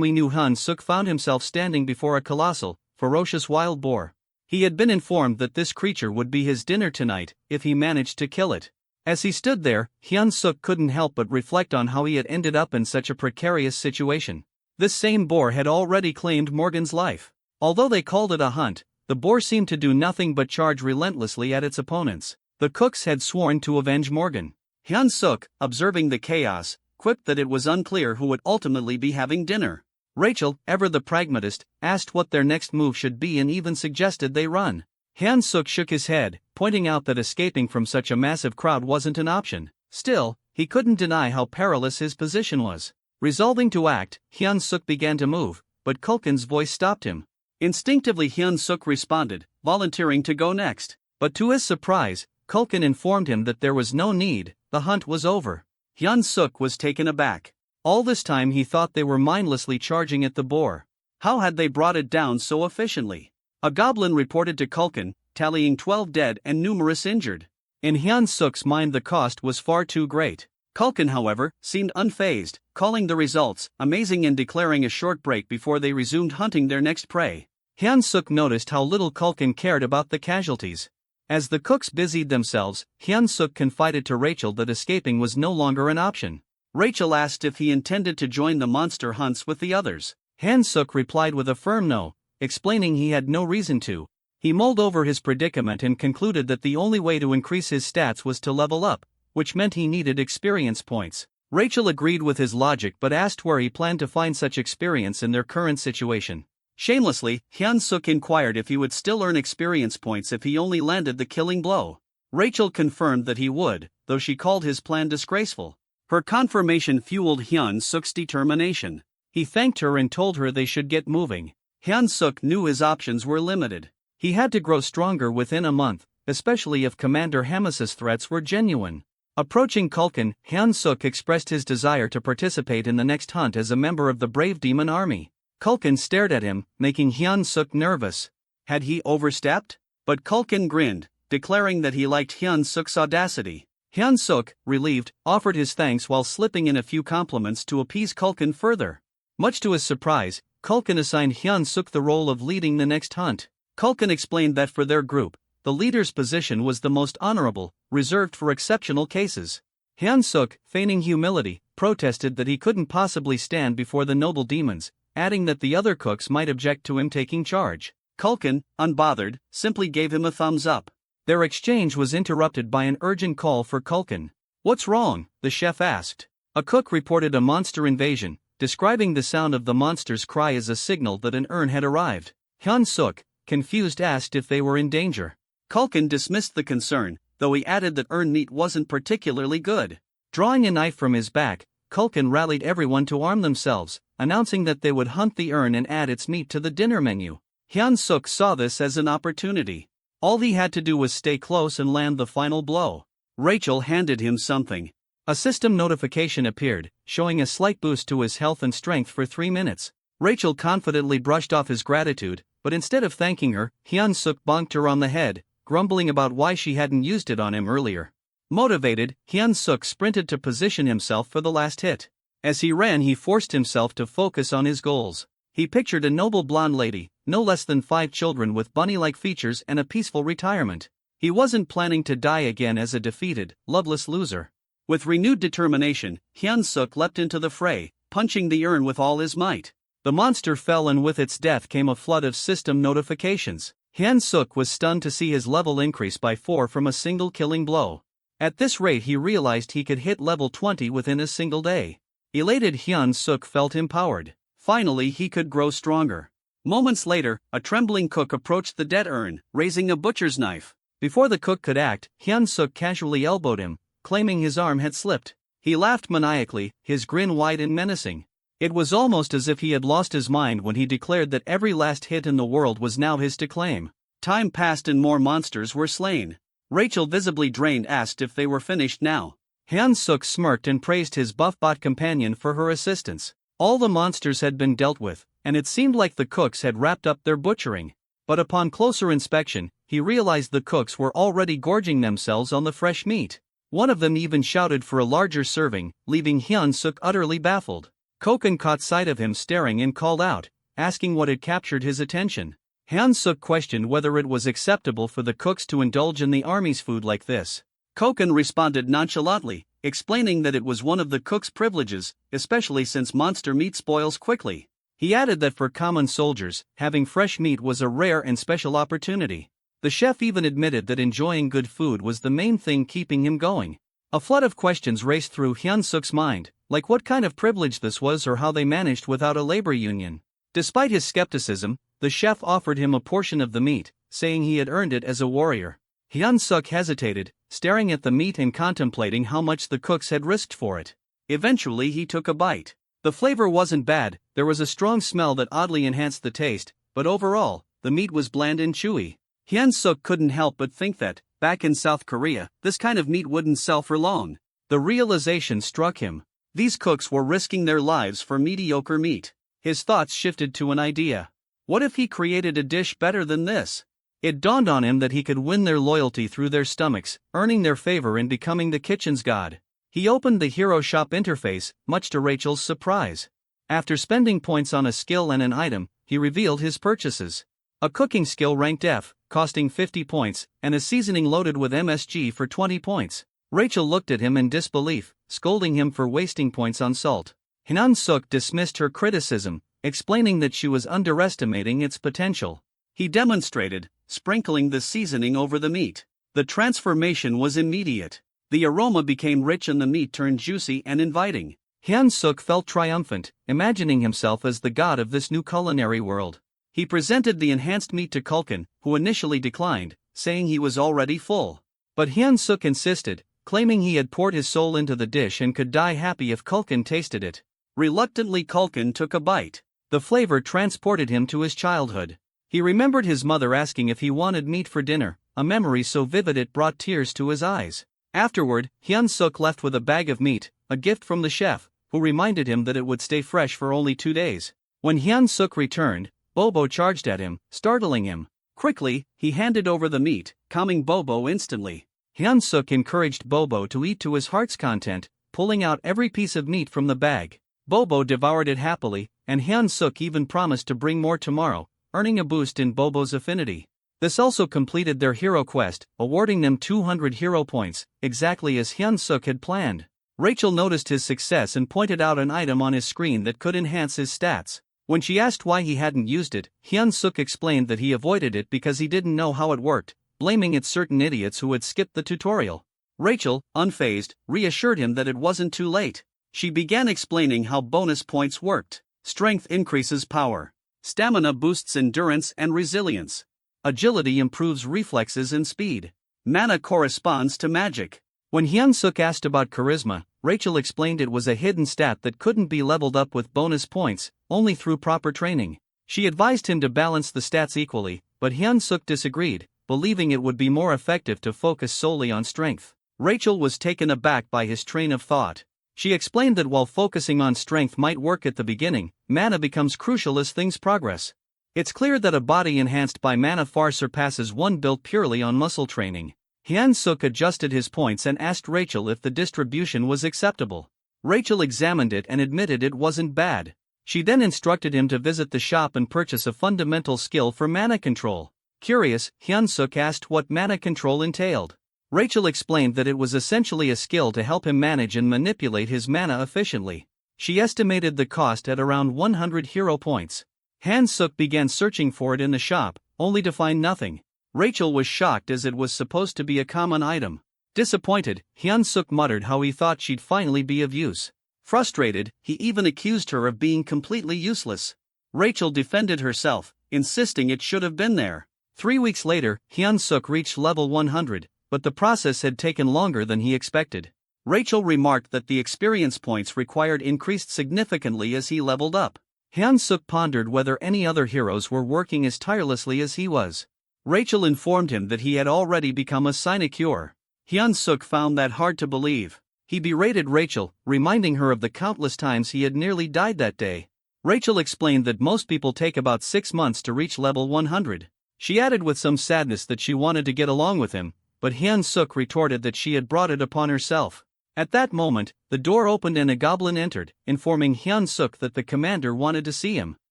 we knew, Hyun-suk found himself standing before a colossal, ferocious wild boar. He had been informed that this creature would be his dinner tonight, if he managed to kill it. As he stood there, Hyun-suk couldn't help but reflect on how he had ended up in such a precarious situation. This same boar had already claimed Morgan's life. Although they called it a hunt, the boar seemed to do nothing but charge relentlessly at its opponents. The cooks had sworn to avenge Morgan. Hyun-suk, observing the chaos, quipped that it was unclear who would ultimately be having dinner. Rachel, ever the pragmatist, asked what their next move should be and even suggested they run. Hyun-suk shook his head, pointing out that escaping from such a massive crowd wasn't an option. Still, he couldn't deny how perilous his position was. Resolving to act, Hyun-suk began to move, but Culkin's voice stopped him. Instinctively Hyun-suk responded, volunteering to go next. But to his surprise, Culkin informed him that there was no need, the hunt was over. Hyun-suk was taken aback. All this time he thought they were mindlessly charging at the boar. How had they brought it down so efficiently? A goblin reported to Culkin, tallying 12 dead and numerous injured. In Hyun-suk's mind the cost was far too great. Culkin, however, seemed unfazed, calling the results amazing and declaring a short break before they resumed hunting their next prey. Hyun-suk noticed how little Culkin cared about the casualties. As the cooks busied themselves, Hyun-suk confided to Rachel that escaping was no longer an option. Rachel asked if he intended to join the monster hunts with the others. Hyun-suk replied with a firm no, explaining he had no reason to. He mulled over his predicament and concluded that the only way to increase his stats was to level up, which meant he needed experience points. Rachel agreed with his logic but asked where he planned to find such experience in their current situation. Shamelessly, Hyun-suk inquired if he would still earn experience points if he only landed the killing blow. Rachel confirmed that he would, though she called his plan disgraceful. Her confirmation fueled Hyun-suk's determination. He thanked her and told her they should get moving. Hyun-suk knew his options were limited. He had to grow stronger within a month, especially if Commander Hamas's threats were genuine. Approaching Culkin, Hyun-suk expressed his desire to participate in the next hunt as a member of the brave demon army. Culkin stared at him, making Hyun-suk nervous. Had he overstepped? But Culkin grinned, declaring that he liked Hyun-suk's audacity. Hyun-suk, relieved, offered his thanks while slipping in a few compliments to appease Culkin further. Much to his surprise, Culkin assigned Hyun-suk the role of leading the next hunt. Culkin explained that for their group, the leader's position was the most honorable, reserved for exceptional cases. Hyun-suk, feigning humility, protested that he couldn't possibly stand before the noble demons, adding that the other cooks might object to him taking charge. Culkin, unbothered, simply gave him a thumbs up. Their exchange was interrupted by an urgent call for Culkin. "What's wrong?" the chef asked. A cook reported a monster invasion, describing the sound of the monster's cry as a signal that an urn had arrived. Hyun-suk, confused, asked if they were in danger. Culkin dismissed the concern, though he added that urn meat wasn't particularly good. Drawing a knife from his back, Culkin rallied everyone to arm themselves, announcing that they would hunt the urn and add its meat to the dinner menu. Hyun-suk saw this as an opportunity. All he had to do was stay close and land the final blow. Rachel handed him something. A system notification appeared, showing a slight boost to his health and strength for 3 minutes. Rachel confidently brushed off his gratitude, but instead of thanking her, Hyun-suk bonked her on the head, grumbling about why she hadn't used it on him earlier. Motivated, Hyun-suk sprinted to position himself for the last hit. As he ran, he forced himself to focus on his goals. He pictured a noble blonde lady, no less than 5 children with bunny-like features and a peaceful retirement. He wasn't planning to die again as a defeated, loveless loser. With renewed determination, Hyun-suk leapt into the fray, punching the urn with all his might. The monster fell, and with its death came a flood of system notifications. Hyun-suk was stunned to see his level increase by 4 from a single killing blow. At this rate he realized he could hit level 20 within a single day. Elated, Hyun-suk felt empowered. Finally he could grow stronger. Moments later, a trembling cook approached the dead urn, raising a butcher's knife. Before the cook could act, Hyun-suk casually elbowed him, claiming his arm had slipped. He laughed maniacally, his grin wide and menacing. It was almost as if he had lost his mind when he declared that every last hit in the world was now his to claim. Time passed and more monsters were slain. Rachel, visibly drained, asked if they were finished now. Hyun-suk smirked and praised his buff-bot companion for her assistance. All the monsters had been dealt with, and it seemed like the cooks had wrapped up their butchering. But upon closer inspection, he realized the cooks were already gorging themselves on the fresh meat. One of them even shouted for a larger serving, leaving Hyun-suk utterly baffled. Kokon caught sight of him staring and called out, asking what had captured his attention. Hyun-suk questioned whether it was acceptable for the cooks to indulge in the army's food like this. Kokon responded nonchalantly, explaining that it was one of the cook's privileges, especially since monster meat spoils quickly. He added that for common soldiers, having fresh meat was a rare and special opportunity. The chef even admitted that enjoying good food was the main thing keeping him going. A flood of questions raced through Hyun-suk's mind, like what kind of privilege this was or how they managed without a labor union. Despite his skepticism, the chef offered him a portion of the meat, saying he had earned it as a warrior. Hyun-suk hesitated, staring at the meat and contemplating how much the cooks had risked for it. Eventually he took a bite. The flavor wasn't bad, there was a strong smell that oddly enhanced the taste, but overall, the meat was bland and chewy. Hyun-suk couldn't help but think that, back in South Korea, this kind of meat wouldn't sell for long. The realization struck him. These cooks were risking their lives for mediocre meat. His thoughts shifted to an idea. What if he created a dish better than this? It dawned on him that he could win their loyalty through their stomachs, earning their favor and becoming the kitchen's god. He opened the Hero Shop interface, much to Rachel's surprise. After spending points on a skill and an item, he revealed his purchases. A cooking skill ranked F, costing 50 points, and a seasoning loaded with MSG for 20 points. Rachel looked at him in disbelief, scolding him for wasting points on salt. Hyun-suk dismissed her criticism, explaining that she was underestimating its potential. He demonstrated, sprinkling the seasoning over the meat. The transformation was immediate. The aroma became rich and the meat turned juicy and inviting. Hyun-suk felt triumphant, imagining himself as the god of this new culinary world. He presented the enhanced meat to Kulkin, who initially declined, saying he was already full. But Hyun-suk insisted, claiming he had poured his soul into the dish and could die happy if Kulkin tasted it. Reluctantly Kulkin took a bite. The flavor transported him to his childhood. He remembered his mother asking if he wanted meat for dinner, a memory so vivid it brought tears to his eyes. Afterward, Hyun-suk left with a bag of meat, a gift from the chef, who reminded him that it would stay fresh for only 2 days. When Hyun-suk returned, Bobo charged at him, startling him. Quickly, he handed over the meat, calming Bobo instantly. Hyun-suk encouraged Bobo to eat to his heart's content, pulling out every piece of meat from the bag. Bobo devoured it happily, and Hyun-suk even promised to bring more tomorrow, earning a boost in Bobo's affinity. This also completed their hero quest, awarding them 200 hero points, exactly as Hyun-suk had planned. Rachel noticed his success and pointed out an item on his screen that could enhance his stats. When she asked why he hadn't used it, Hyun-suk explained that he avoided it because he didn't know how it worked, blaming it certain idiots who had skipped the tutorial. Rachel, unfazed, reassured him that it wasn't too late. She began explaining how bonus points worked. Strength increases power. Stamina boosts endurance and resilience. Agility improves reflexes and speed. Mana corresponds to magic. When Hyun-suk asked about charisma, Rachel explained it was a hidden stat that couldn't be leveled up with bonus points, only through proper training. She advised him to balance the stats equally, but Hyun-suk disagreed, believing it would be more effective to focus solely on strength. Rachel was taken aback by his train of thought. She explained that while focusing on strength might work at the beginning, mana becomes crucial as things progress. It's clear that a body enhanced by mana far surpasses one built purely on muscle training. Hyun-suk adjusted his points and asked Rachel if the distribution was acceptable. Rachel examined it and admitted it wasn't bad. She then instructed him to visit the shop and purchase a fundamental skill for mana control. Curious, Hyun-suk asked what mana control entailed. Rachel explained that it was essentially a skill to help him manage and manipulate his mana efficiently. She estimated the cost at around 100 hero points. Hyun-suk began searching for it in the shop, only to find nothing. Rachel was shocked as it was supposed to be a common item. Disappointed, Hyun-suk muttered how he thought she'd finally be of use. Frustrated, he even accused her of being completely useless. Rachel defended herself, insisting it should have been there. 3 weeks later, Hyun-suk reached level 100, but the process had taken longer than he expected. Rachel remarked that the experience points required increased significantly as he leveled up. Hyun-suk pondered whether any other heroes were working as tirelessly as he was. Rachel informed him that he had already become a sinecure. Hyun-suk found that hard to believe. He berated Rachel, reminding her of the countless times he had nearly died that day. Rachel explained that most people take about 6 months to reach level 100. She added with some sadness that she wanted to get along with him, but Hyun-suk retorted that she had brought it upon herself. At that moment, the door opened and a goblin entered, informing Hyun-suk that the commander wanted to see him.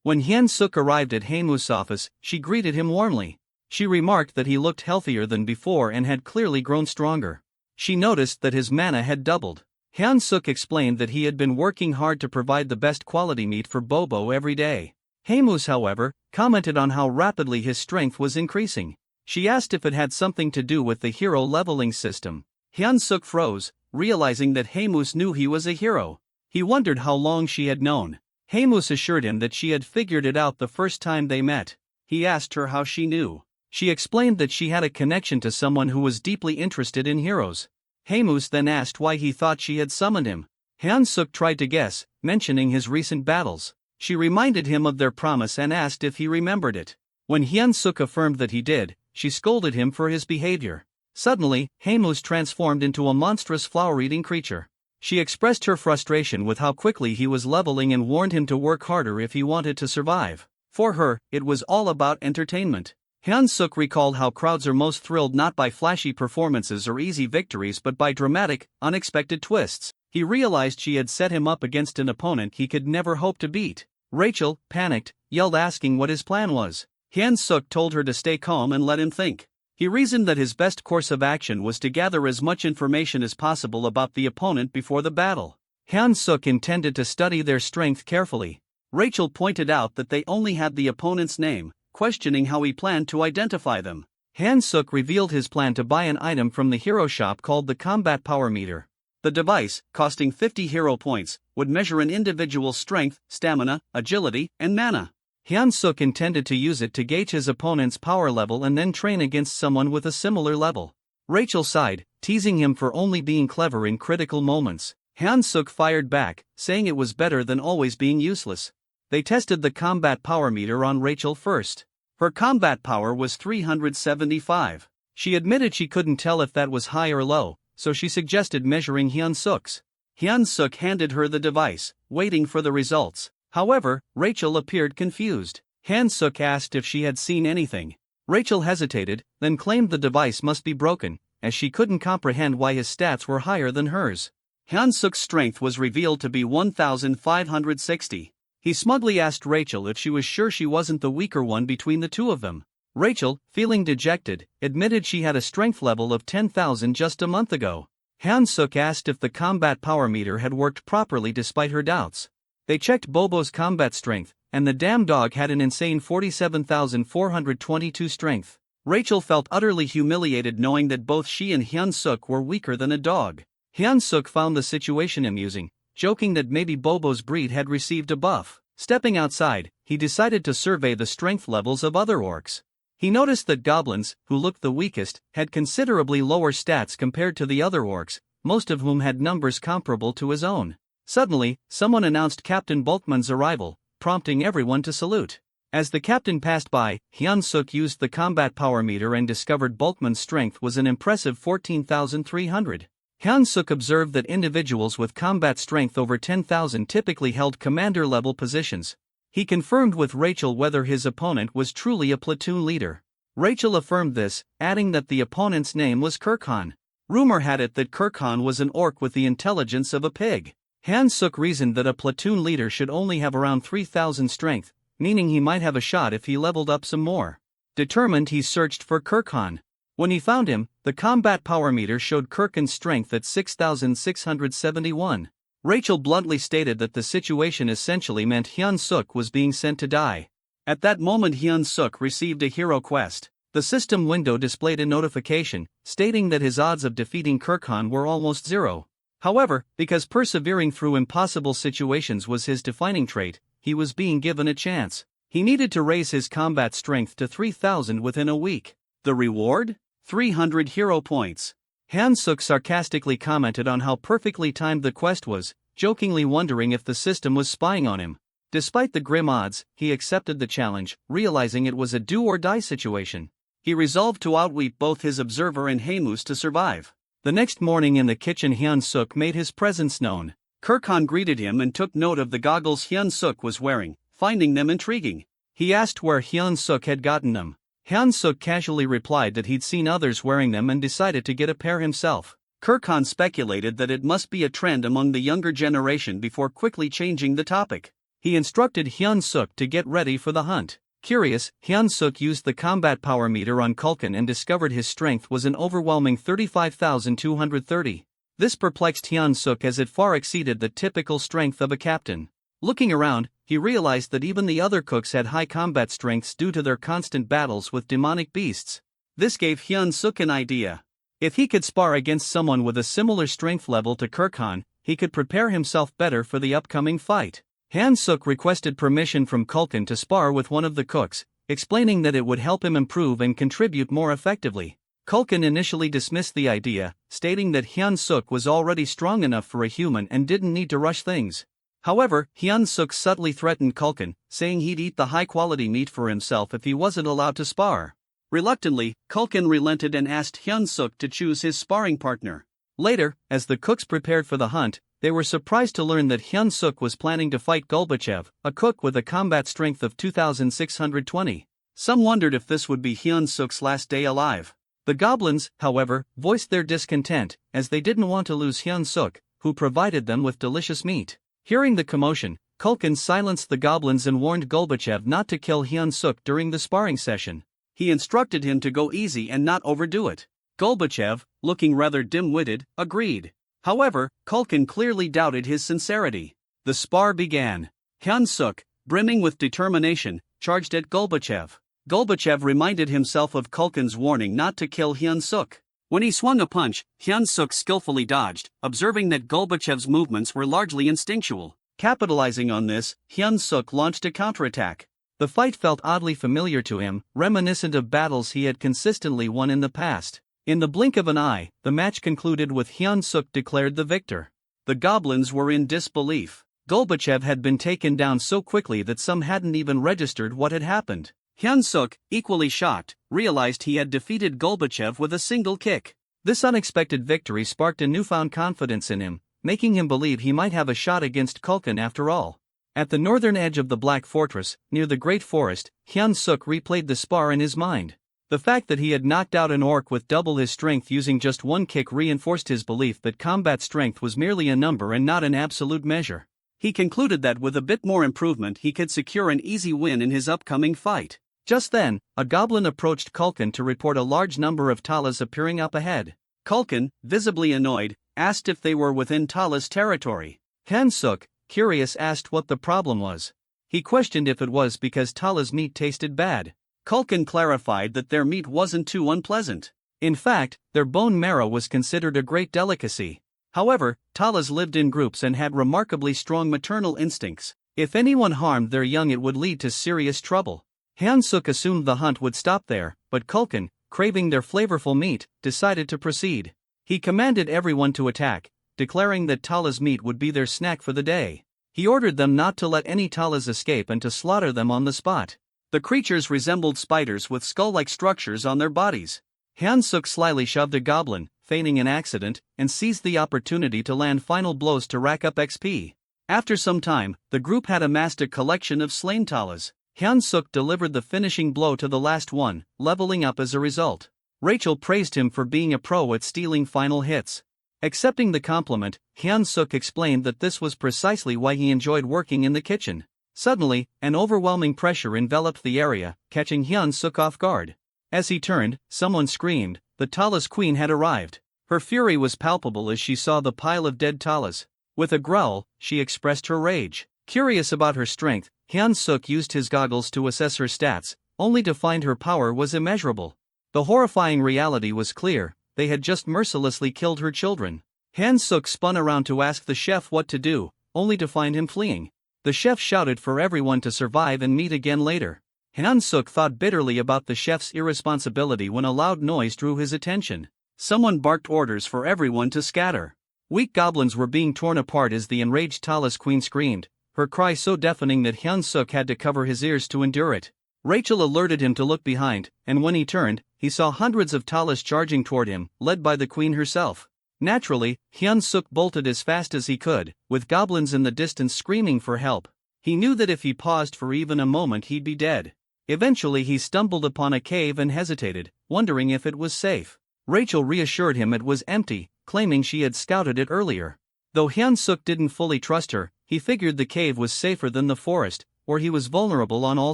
When Hyun-suk arrived at Haemu's office, she greeted him warmly. She remarked that he looked healthier than before and had clearly grown stronger. She noticed that his mana had doubled. Hyun-suk explained that he had been working hard to provide the best quality meat for Bobo every day. Haemus, however, commented on how rapidly his strength was increasing. She asked if it had something to do with the hero leveling system. Hyun-suk froze, realizing that Haemus knew he was a hero. He wondered how long she had known. Haemus assured him that she had figured it out the first time they met. He asked her how she knew. She explained that she had a connection to someone who was deeply interested in heroes. Haemus then asked why he thought she had summoned him. Hyun-suk tried to guess, mentioning his recent battles. She reminded him of their promise and asked if he remembered it. When Hyun-suk affirmed that he did, she scolded him for his behavior. Suddenly, Haemus transformed into a monstrous flower-eating creature. She expressed her frustration with how quickly he was leveling and warned him to work harder if he wanted to survive. For her, it was all about entertainment. Hyun-suk recalled how crowds are most thrilled not by flashy performances or easy victories but by dramatic, unexpected twists. He realized she had set him up against an opponent he could never hope to beat. Rachel, panicked, yelled asking what his plan was. Hyun-suk told her to stay calm and let him think. He reasoned that his best course of action was to gather as much information as possible about the opponent before the battle. Hyun-suk intended to study their strength carefully. Rachel pointed out that they only had the opponent's name, questioning how he planned to identify them. Hyun-suk revealed his plan to buy an item from the hero shop called the Combat Power Meter. The device, costing 50 hero points, would measure an individual's strength, stamina, agility, and mana. Hyun-suk intended to use it to gauge his opponent's power level and then train against someone with a similar level. Rachel sighed, teasing him for only being clever in critical moments. Hyun-suk fired back, saying it was better than always being useless. They tested the combat power meter on Rachel first. Her combat power was 375. She admitted she couldn't tell if that was high or low, so she suggested measuring Hyun-suk's. Hyun-suk handed her the device, waiting for the results. However, Rachel appeared confused. Hyun-suk asked if she had seen anything. Rachel hesitated, then claimed the device must be broken, as she couldn't comprehend why his stats were higher than hers. Hyun-suk's strength was revealed to be 1,560. He smugly asked Rachel if she was sure she wasn't the weaker one between the two of them. Rachel, feeling dejected, admitted she had a strength level of 10,000 just a month ago. Hyun-suk asked if the combat power meter had worked properly despite her doubts. They checked Bobo's combat strength, and the damn dog had an insane 47,422 strength. Rachel felt utterly humiliated knowing that both she and Hyun-suk were weaker than a dog. Hyun-suk found the situation amusing, joking that maybe Bobo's breed had received a buff. Stepping outside, he decided to survey the strength levels of other orcs. He noticed that goblins, who looked the weakest, had considerably lower stats compared to the other orcs, most of whom had numbers comparable to his own. Suddenly, someone announced Captain Bulkman's arrival, prompting everyone to salute. As the captain passed by, Hyun-suk used the combat power meter and discovered Bulkman's strength was an impressive 14,300. Hyun-suk observed that individuals with combat strength over 10,000 typically held commander-level positions. He confirmed with Rachel whether his opponent was truly a platoon leader. Rachel affirmed this, adding that the opponent's name was Kirkhan. Rumor had it that Kirkhan was an orc with the intelligence of a pig. Hyun-suk reasoned that a platoon leader should only have around 3,000 strength, meaning he might have a shot if he leveled up some more. Determined, he searched for Kirkhan. When he found him, the combat power meter showed Kirkhan's strength at 6,671. Rachel bluntly stated that the situation essentially meant Hyun-suk was being sent to die. At that moment, Hyun-suk received a hero quest. The system window displayed a notification, stating that his odds of defeating Kirkhan were almost zero. However, because persevering through impossible situations was his defining trait, he was being given a chance. He needed to raise his combat strength to 3,000 within a week. The reward? 300 hero points. Hyun-suk sarcastically commented on how perfectly timed the quest was, jokingly wondering if the system was spying on him. Despite the grim odds, he accepted the challenge, realizing it was a do-or-die situation. He resolved to outweep both his observer and Haemus to survive. The next morning in the kitchen, Hyun-suk made his presence known. Kirkhan greeted him and took note of the goggles Hyun-suk was wearing, finding them intriguing. He asked where Hyun-suk had gotten them. Hyun-suk casually replied that he'd seen others wearing them and decided to get a pair himself. Kirkhan speculated that it must be a trend among the younger generation before quickly changing the topic. He instructed Hyun-suk to get ready for the hunt. Curious, Hyun-suk used the combat power meter on Kulkin and discovered his strength was an overwhelming 35,230. This perplexed Hyun-suk as it far exceeded the typical strength of a captain. Looking around, he realized that even the other cooks had high combat strengths due to their constant battles with demonic beasts. This gave Hyun-suk an idea. If he could spar against someone with a similar strength level to Kirkhan, he could prepare himself better for the upcoming fight. Hyun-suk requested permission from Kulkin to spar with one of the cooks, explaining that it would help him improve and contribute more effectively. Kulkin initially dismissed the idea, stating that Hyun-suk was already strong enough for a human and didn't need to rush things. However, Hyun-suk subtly threatened Kulkin, saying he'd eat the high-quality meat for himself if he wasn't allowed to spar. Reluctantly, Kulkin relented and asked Hyun-suk to choose his sparring partner. Later, as the cooks prepared for the hunt, they were surprised to learn that Hyun-suk was planning to fight Golbachev, a cook with a combat strength of 2,620. Some wondered if this would be Hyun-suk's last day alive. The goblins, however, voiced their discontent, as they didn't want to lose Hyun-suk, who provided them with delicious meat. Hearing the commotion, Kulkin silenced the goblins and warned Golbachev not to kill Hyun-suk during the sparring session. He instructed him to go easy and not overdo it. Golbachev, looking rather dim-witted, agreed. However, Kulkin clearly doubted his sincerity. The spar began. Hyun-suk, brimming with determination, charged at Golbachev. Golbachev reminded himself of Kulkin's warning not to kill Hyun-suk. When he swung a punch, Hyun-suk skillfully dodged, observing that Golbachev's movements were largely instinctual. Capitalizing on this, Hyun-suk launched a counterattack. The fight felt oddly familiar to him, reminiscent of battles he had consistently won in the past. In the blink of an eye, the match concluded with Hyun-suk declared the victor. The goblins were in disbelief. Golbachev had been taken down so quickly that some hadn't even registered what had happened. Hyun-suk, equally shocked, realized he had defeated Golbachev with a single kick. This unexpected victory sparked a newfound confidence in him, making him believe he might have a shot against Kulkin after all. At the northern edge of the Black Fortress, near the Great Forest, Hyun-suk replayed the spar in his mind. The fact that he had knocked out an orc with double his strength using just one kick reinforced his belief that combat strength was merely a number and not an absolute measure. He concluded that with a bit more improvement he could secure an easy win in his upcoming fight. Just then, a goblin approached Kulkin to report a large number of Talas appearing up ahead. Kulkin, visibly annoyed, asked if they were within Tala's territory. Hyun-suk, curious, asked what the problem was. He questioned if it was because Tala's meat tasted bad. Kulkin clarified that their meat wasn't too unpleasant. In fact, their bone marrow was considered a great delicacy. However, Talas lived in groups and had remarkably strong maternal instincts. If anyone harmed their young, it would lead to serious trouble. Hyun-suk assumed the hunt would stop there, but Kulkin, craving their flavorful meat, decided to proceed. He commanded everyone to attack, declaring that Tala's meat would be their snack for the day. He ordered them not to let any Talas escape and to slaughter them on the spot. The creatures resembled spiders with skull-like structures on their bodies. Hyun-suk slyly shoved a goblin, feigning an accident, and seized the opportunity to land final blows to rack up XP. After some time, the group had amassed a collection of slain Talas. Hyun-suk delivered the finishing blow to the last one, leveling up as a result. Rachel praised him for being a pro at stealing final hits. Accepting the compliment, Hyun-suk explained that this was precisely why he enjoyed working in the kitchen. Suddenly, an overwhelming pressure enveloped the area, catching Hyun-suk off guard. As he turned, someone screamed. The Talas queen had arrived. Her fury was palpable as she saw the pile of dead Talas. With a growl, she expressed her rage. Curious about her strength, Hyun-suk used his goggles to assess her stats, only to find her power was immeasurable. The horrifying reality was clear: they had just mercilessly killed her children. Hyun-suk spun around to ask the chef what to do, only to find him fleeing. The chef shouted for everyone to survive and meet again later. Hyun-suk thought bitterly about the chef's irresponsibility when a loud noise drew his attention. Someone barked orders for everyone to scatter. Weak goblins were being torn apart as the enraged Talas queen screamed, her cry so deafening that Hyun-suk had to cover his ears to endure it. Rachel alerted him to look behind, and when he turned, he saw hundreds of Talas charging toward him, led by the queen herself. Naturally, Hyun-suk bolted as fast as he could, with goblins in the distance screaming for help. He knew that if he paused for even a moment he'd be dead. Eventually he stumbled upon a cave and hesitated, wondering if it was safe. Rachel reassured him it was empty, claiming she had scouted it earlier. Though Hyun-suk didn't fully trust her, he figured the cave was safer than the forest, where he was vulnerable on all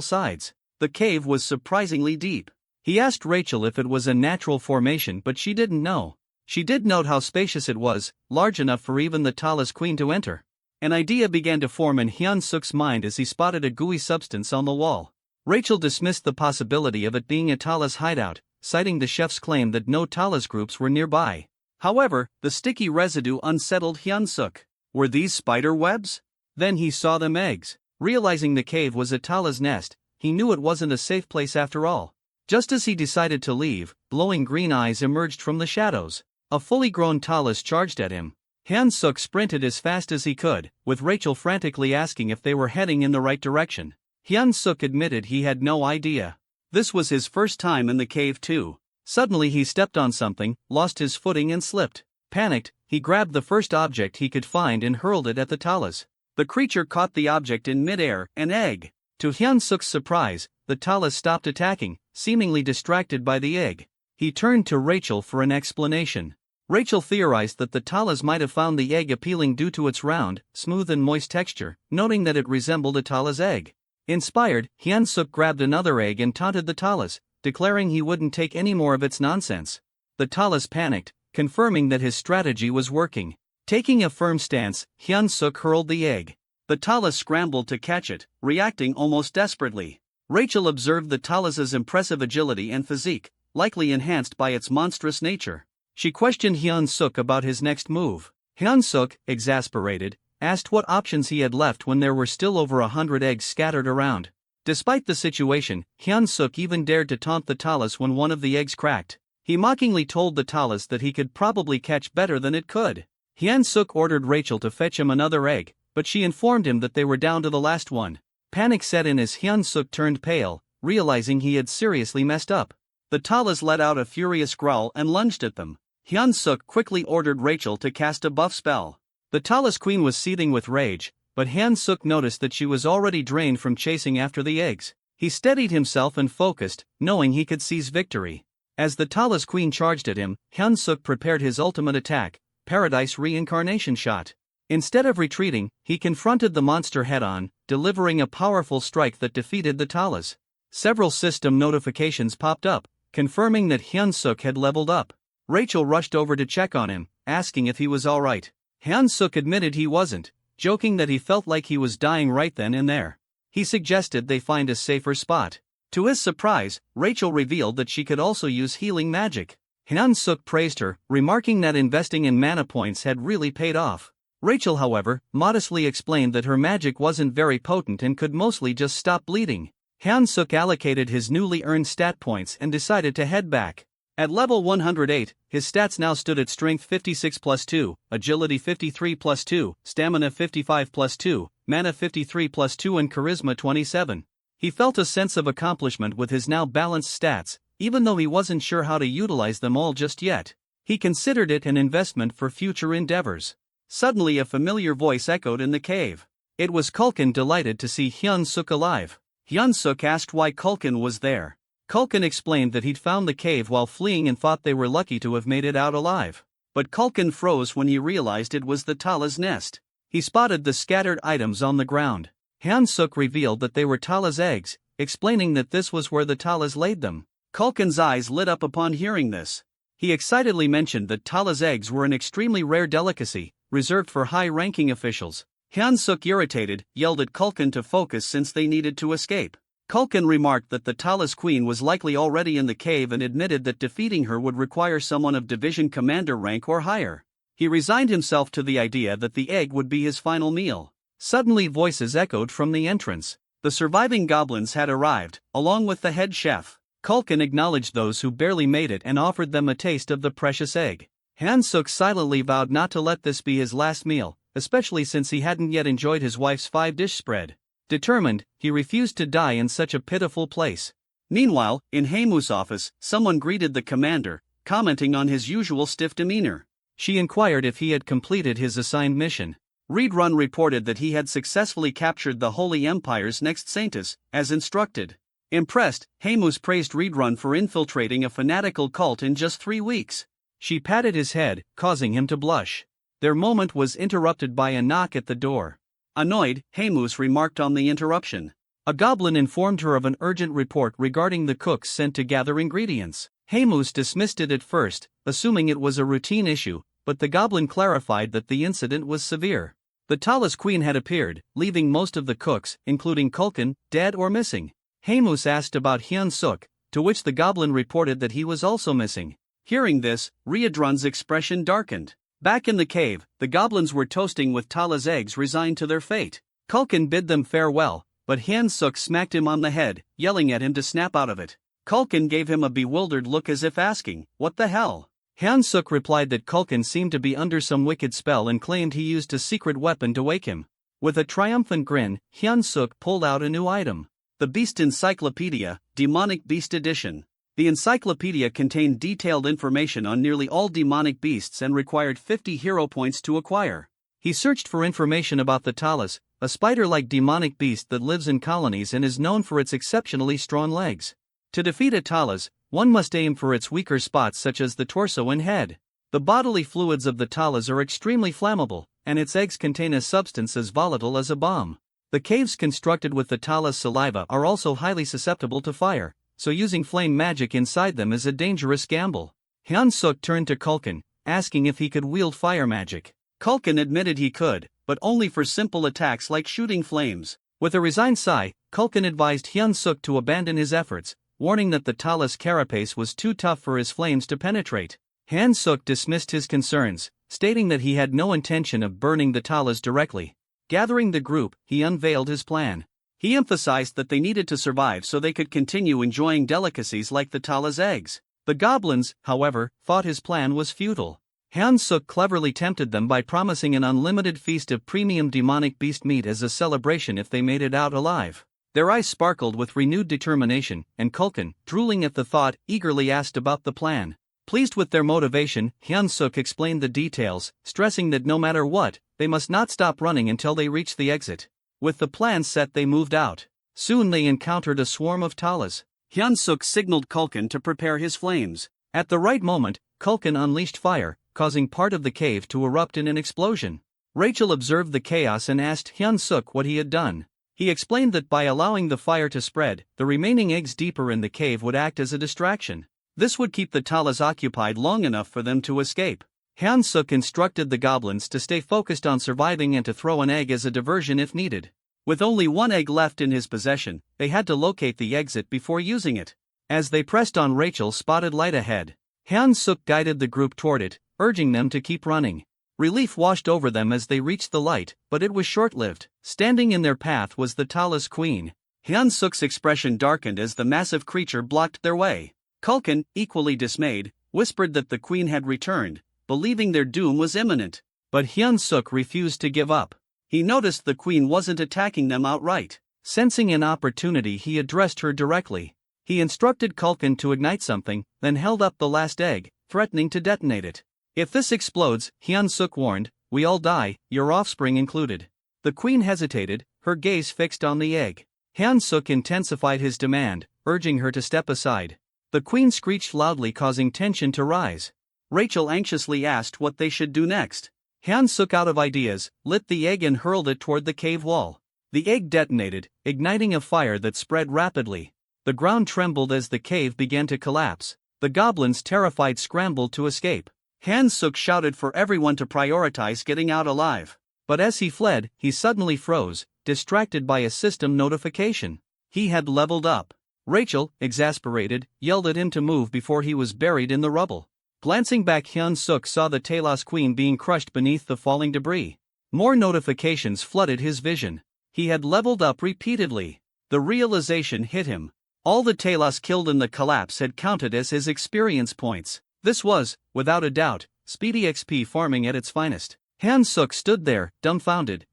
sides. The cave was surprisingly deep. He asked Rachel if it was a natural formation, but she didn't know. She did note how spacious it was, large enough for even the tallest queen to enter. An idea began to form in Hyun-suk's mind as he spotted a gooey substance on the wall. Rachel dismissed the possibility of it being a Tala's hideout, citing the chef's claim that no Tala's groups were nearby. However, the sticky residue unsettled Hyun-suk. Were these spider webs? Then he saw them eggs. Realizing the cave was a Tala's nest, he knew it wasn't a safe place after all. Just as he decided to leave, glowing green eyes emerged from the shadows. A fully grown Talus charged at him. Hyun-suk sprinted as fast as he could, with Rachel frantically asking if they were heading in the right direction. Hyun-suk admitted he had no idea. This was his first time in the cave too. Suddenly he stepped on something, lost his footing and slipped. Panicked, he grabbed the first object he could find and hurled it at the Talus. The creature caught the object in midair, an egg. To Hyun-suk's surprise, the Talus stopped attacking, seemingly distracted by the egg. He turned to Rachel for an explanation. Rachel theorized that the Talus might have found the egg appealing due to its round, smooth and moist texture, noting that it resembled a Tala's egg. Inspired, Hyun-suk grabbed another egg and taunted the Talus, declaring he wouldn't take any more of its nonsense. The Talus panicked, confirming that his strategy was working. Taking a firm stance, Hyun-suk hurled the egg. The Talus scrambled to catch it, reacting almost desperately. Rachel observed the Talus's impressive agility and physique, likely enhanced by its monstrous nature. She questioned Hyun-suk about his next move. Hyun-suk, exasperated, asked what options he had left when there were still over 100 eggs scattered around. Despite the situation, Hyun-suk even dared to taunt the Talus when one of the eggs cracked. He mockingly told the Talus that he could probably catch better than it could. Hyun-suk ordered Rachel to fetch him another egg, but she informed him that they were down to the last one. Panic set in as Hyun-suk turned pale, realizing he had seriously messed up. The Talus let out a furious growl and lunged at them. Hyun-suk quickly ordered Rachel to cast a buff spell. The Talus queen was seething with rage, but Hyun-suk noticed that she was already drained from chasing after the eggs. He steadied himself and focused, knowing he could seize victory. As the Talus queen charged at him, Hyun-suk prepared his ultimate attack, Paradise Reincarnation Shot. Instead of retreating, he confronted the monster head-on, delivering a powerful strike that defeated the Talus. Several system notifications popped up, confirming that Hyun-suk had leveled up. Rachel rushed over to check on him, asking if he was alright. Hyun-suk admitted he wasn't, joking that he felt like he was dying right then and there. He suggested they find a safer spot. To his surprise, Rachel revealed that she could also use healing magic. Hyun-suk praised her, remarking that investing in mana points had really paid off. Rachel, however, modestly explained that her magic wasn't very potent and could mostly just stop bleeding. Hyun-suk allocated his newly earned stat points and decided to head back. At level 108, his stats now stood at Strength 56 plus 2, Agility 53 plus 2, Stamina 55 plus 2, Mana 53 plus 2 and Charisma 27. He felt a sense of accomplishment with his now balanced stats, even though he wasn't sure how to utilize them all just yet. He considered it an investment for future endeavors. Suddenly a familiar voice echoed in the cave. It was Kulkin, delighted to see Hyun-suk alive. Hyun-suk asked why Kulkin was there. Kulkin explained that he'd found the cave while fleeing and thought they were lucky to have made it out alive. But Kulkin froze when he realized it was the Tala's nest. He spotted the scattered items on the ground. Hyun-suk revealed that they were Tala's eggs, explaining that this was where the Talas laid them. Kulkin's eyes lit up upon hearing this. He excitedly mentioned that Tala's eggs were an extremely rare delicacy, reserved for high-ranking officials. Hyun-suk, irritated, yelled at Kulkin to focus since they needed to escape. Kulkin remarked that the Talus queen was likely already in the cave and admitted that defeating her would require someone of division commander rank or higher. He resigned himself to the idea that the egg would be his final meal. Suddenly voices echoed from the entrance. The surviving goblins had arrived, along with the head chef. Kulkin acknowledged those who barely made it and offered them a taste of the precious egg. Hyun-suk silently vowed not to let this be his last meal, especially since he hadn't yet enjoyed his wife's 5-dish spread. Determined, he refused to die in such a pitiful place. Meanwhile, in Haemu's office, someone greeted the commander, commenting on his usual stiff demeanor. She inquired if he had completed his assigned mission. Reed Run reported that he had successfully captured the Holy Empire's next saintess, as instructed. Impressed, Haemus praised Reedrun for infiltrating a fanatical cult in just 3 weeks. She patted his head, causing him to blush. Their moment was interrupted by a knock at the door. Annoyed, Haemus remarked on the interruption. A goblin informed her of an urgent report regarding the cooks sent to gather ingredients. Haemus dismissed it at first, assuming it was a routine issue, but the goblin clarified that the incident was severe. The Talus Queen had appeared, leaving most of the cooks, including Kulkin, dead or missing. Haemus asked about Hyun-suk, to which the goblin reported that he was also missing. Hearing this, Riedrun's expression darkened. Back in the cave, the goblins were toasting with Tala's eggs resigned to their fate. Kulkin bid them farewell, but Hyun-suk smacked him on the head, yelling at him to snap out of it. Kulkin gave him a bewildered look as if asking, "What the hell?" Hyun-suk replied that Kulkin seemed to be under some wicked spell and claimed he used a secret weapon to wake him. With a triumphant grin, Hyun-suk pulled out a new item. The Beast Encyclopedia, Demonic Beast Edition. The encyclopedia contained detailed information on nearly all demonic beasts and required 50 hero points to acquire. He searched for information about the Talus, a spider-like demonic beast that lives in colonies and is known for its exceptionally strong legs. To defeat a Talus, one must aim for its weaker spots such as the torso and head. The bodily fluids of the Talus are extremely flammable, and its eggs contain a substance as volatile as a bomb. The caves constructed with the Talus saliva are also highly susceptible to fire, so using flame magic inside them is a dangerous gamble. Hyun-suk turned to Kulkin, asking if he could wield fire magic. Kulkin admitted he could, but only for simple attacks like shooting flames. With a resigned sigh, Kulkin advised Hyun-suk to abandon his efforts, warning that the Talus carapace was too tough for his flames to penetrate. Hyun-suk dismissed his concerns, stating that he had no intention of burning the Talus directly. Gathering the group, he unveiled his plan. He emphasized that they needed to survive so they could continue enjoying delicacies like the Talus eggs. The goblins, however, thought his plan was futile. Hyun-suk cleverly tempted them by promising an unlimited feast of premium demonic beast meat as a celebration if they made it out alive. Their eyes sparkled with renewed determination, and Kulkin, drooling at the thought, eagerly asked about the plan. Pleased with their motivation, Hyun-suk explained the details, stressing that no matter what, they must not stop running until they reach the exit. With the plan set, they moved out. Soon they encountered a swarm of Talus. Hyun-suk signaled Kulkin to prepare his flames. At the right moment, Kulkin unleashed fire, causing part of the cave to erupt in an explosion. Rachel observed the chaos and asked Hyun-suk what he had done. He explained that by allowing the fire to spread, the remaining eggs deeper in the cave would act as a distraction. This would keep the Talus occupied long enough for them to escape. Hyun-suk instructed the goblins to stay focused on surviving and to throw an egg as a diversion if needed. With only one egg left in his possession, they had to locate the exit before using it. As they pressed on, Rachel spotted light ahead. Hyun-suk guided the group toward it, urging them to keep running. Relief washed over them as they reached the light, but it was short-lived. Standing in their path was the Talus Queen. Hyun-suk's expression darkened as the massive creature blocked their way. Kulkin, equally dismayed, whispered that the queen had returned, believing their doom was imminent. But Hyun-suk refused to give up. He noticed the queen wasn't attacking them outright. Sensing an opportunity, he addressed her directly. He instructed Kulkin to ignite something, then held up the last egg, threatening to detonate it. If this explodes, Hyun-suk warned, we all die, your offspring included. The queen hesitated, her gaze fixed on the egg. Hyun-suk intensified his demand, urging her to step aside. The queen screeched loudly, causing tension to rise. Rachel anxiously asked what they should do next. Hyun-suk, out of ideas, lit the egg and hurled it toward the cave wall. The egg detonated, igniting a fire that spread rapidly. The ground trembled as the cave began to collapse. The goblins, terrified, scrambled to escape. Hyun-suk shouted for everyone to prioritize getting out alive. But as he fled, he suddenly froze, distracted by a system notification. He had leveled up. Rachel, exasperated, yelled at him to move before he was buried in the rubble. Glancing back, Hyun-suk saw the Talus Queen being crushed beneath the falling debris. More notifications flooded his vision. He had leveled up repeatedly. The realization hit him. All the Talus killed in the collapse had counted as his experience points. This was, without a doubt, speedy XP farming at its finest. Hyun-suk stood there, dumbfounded,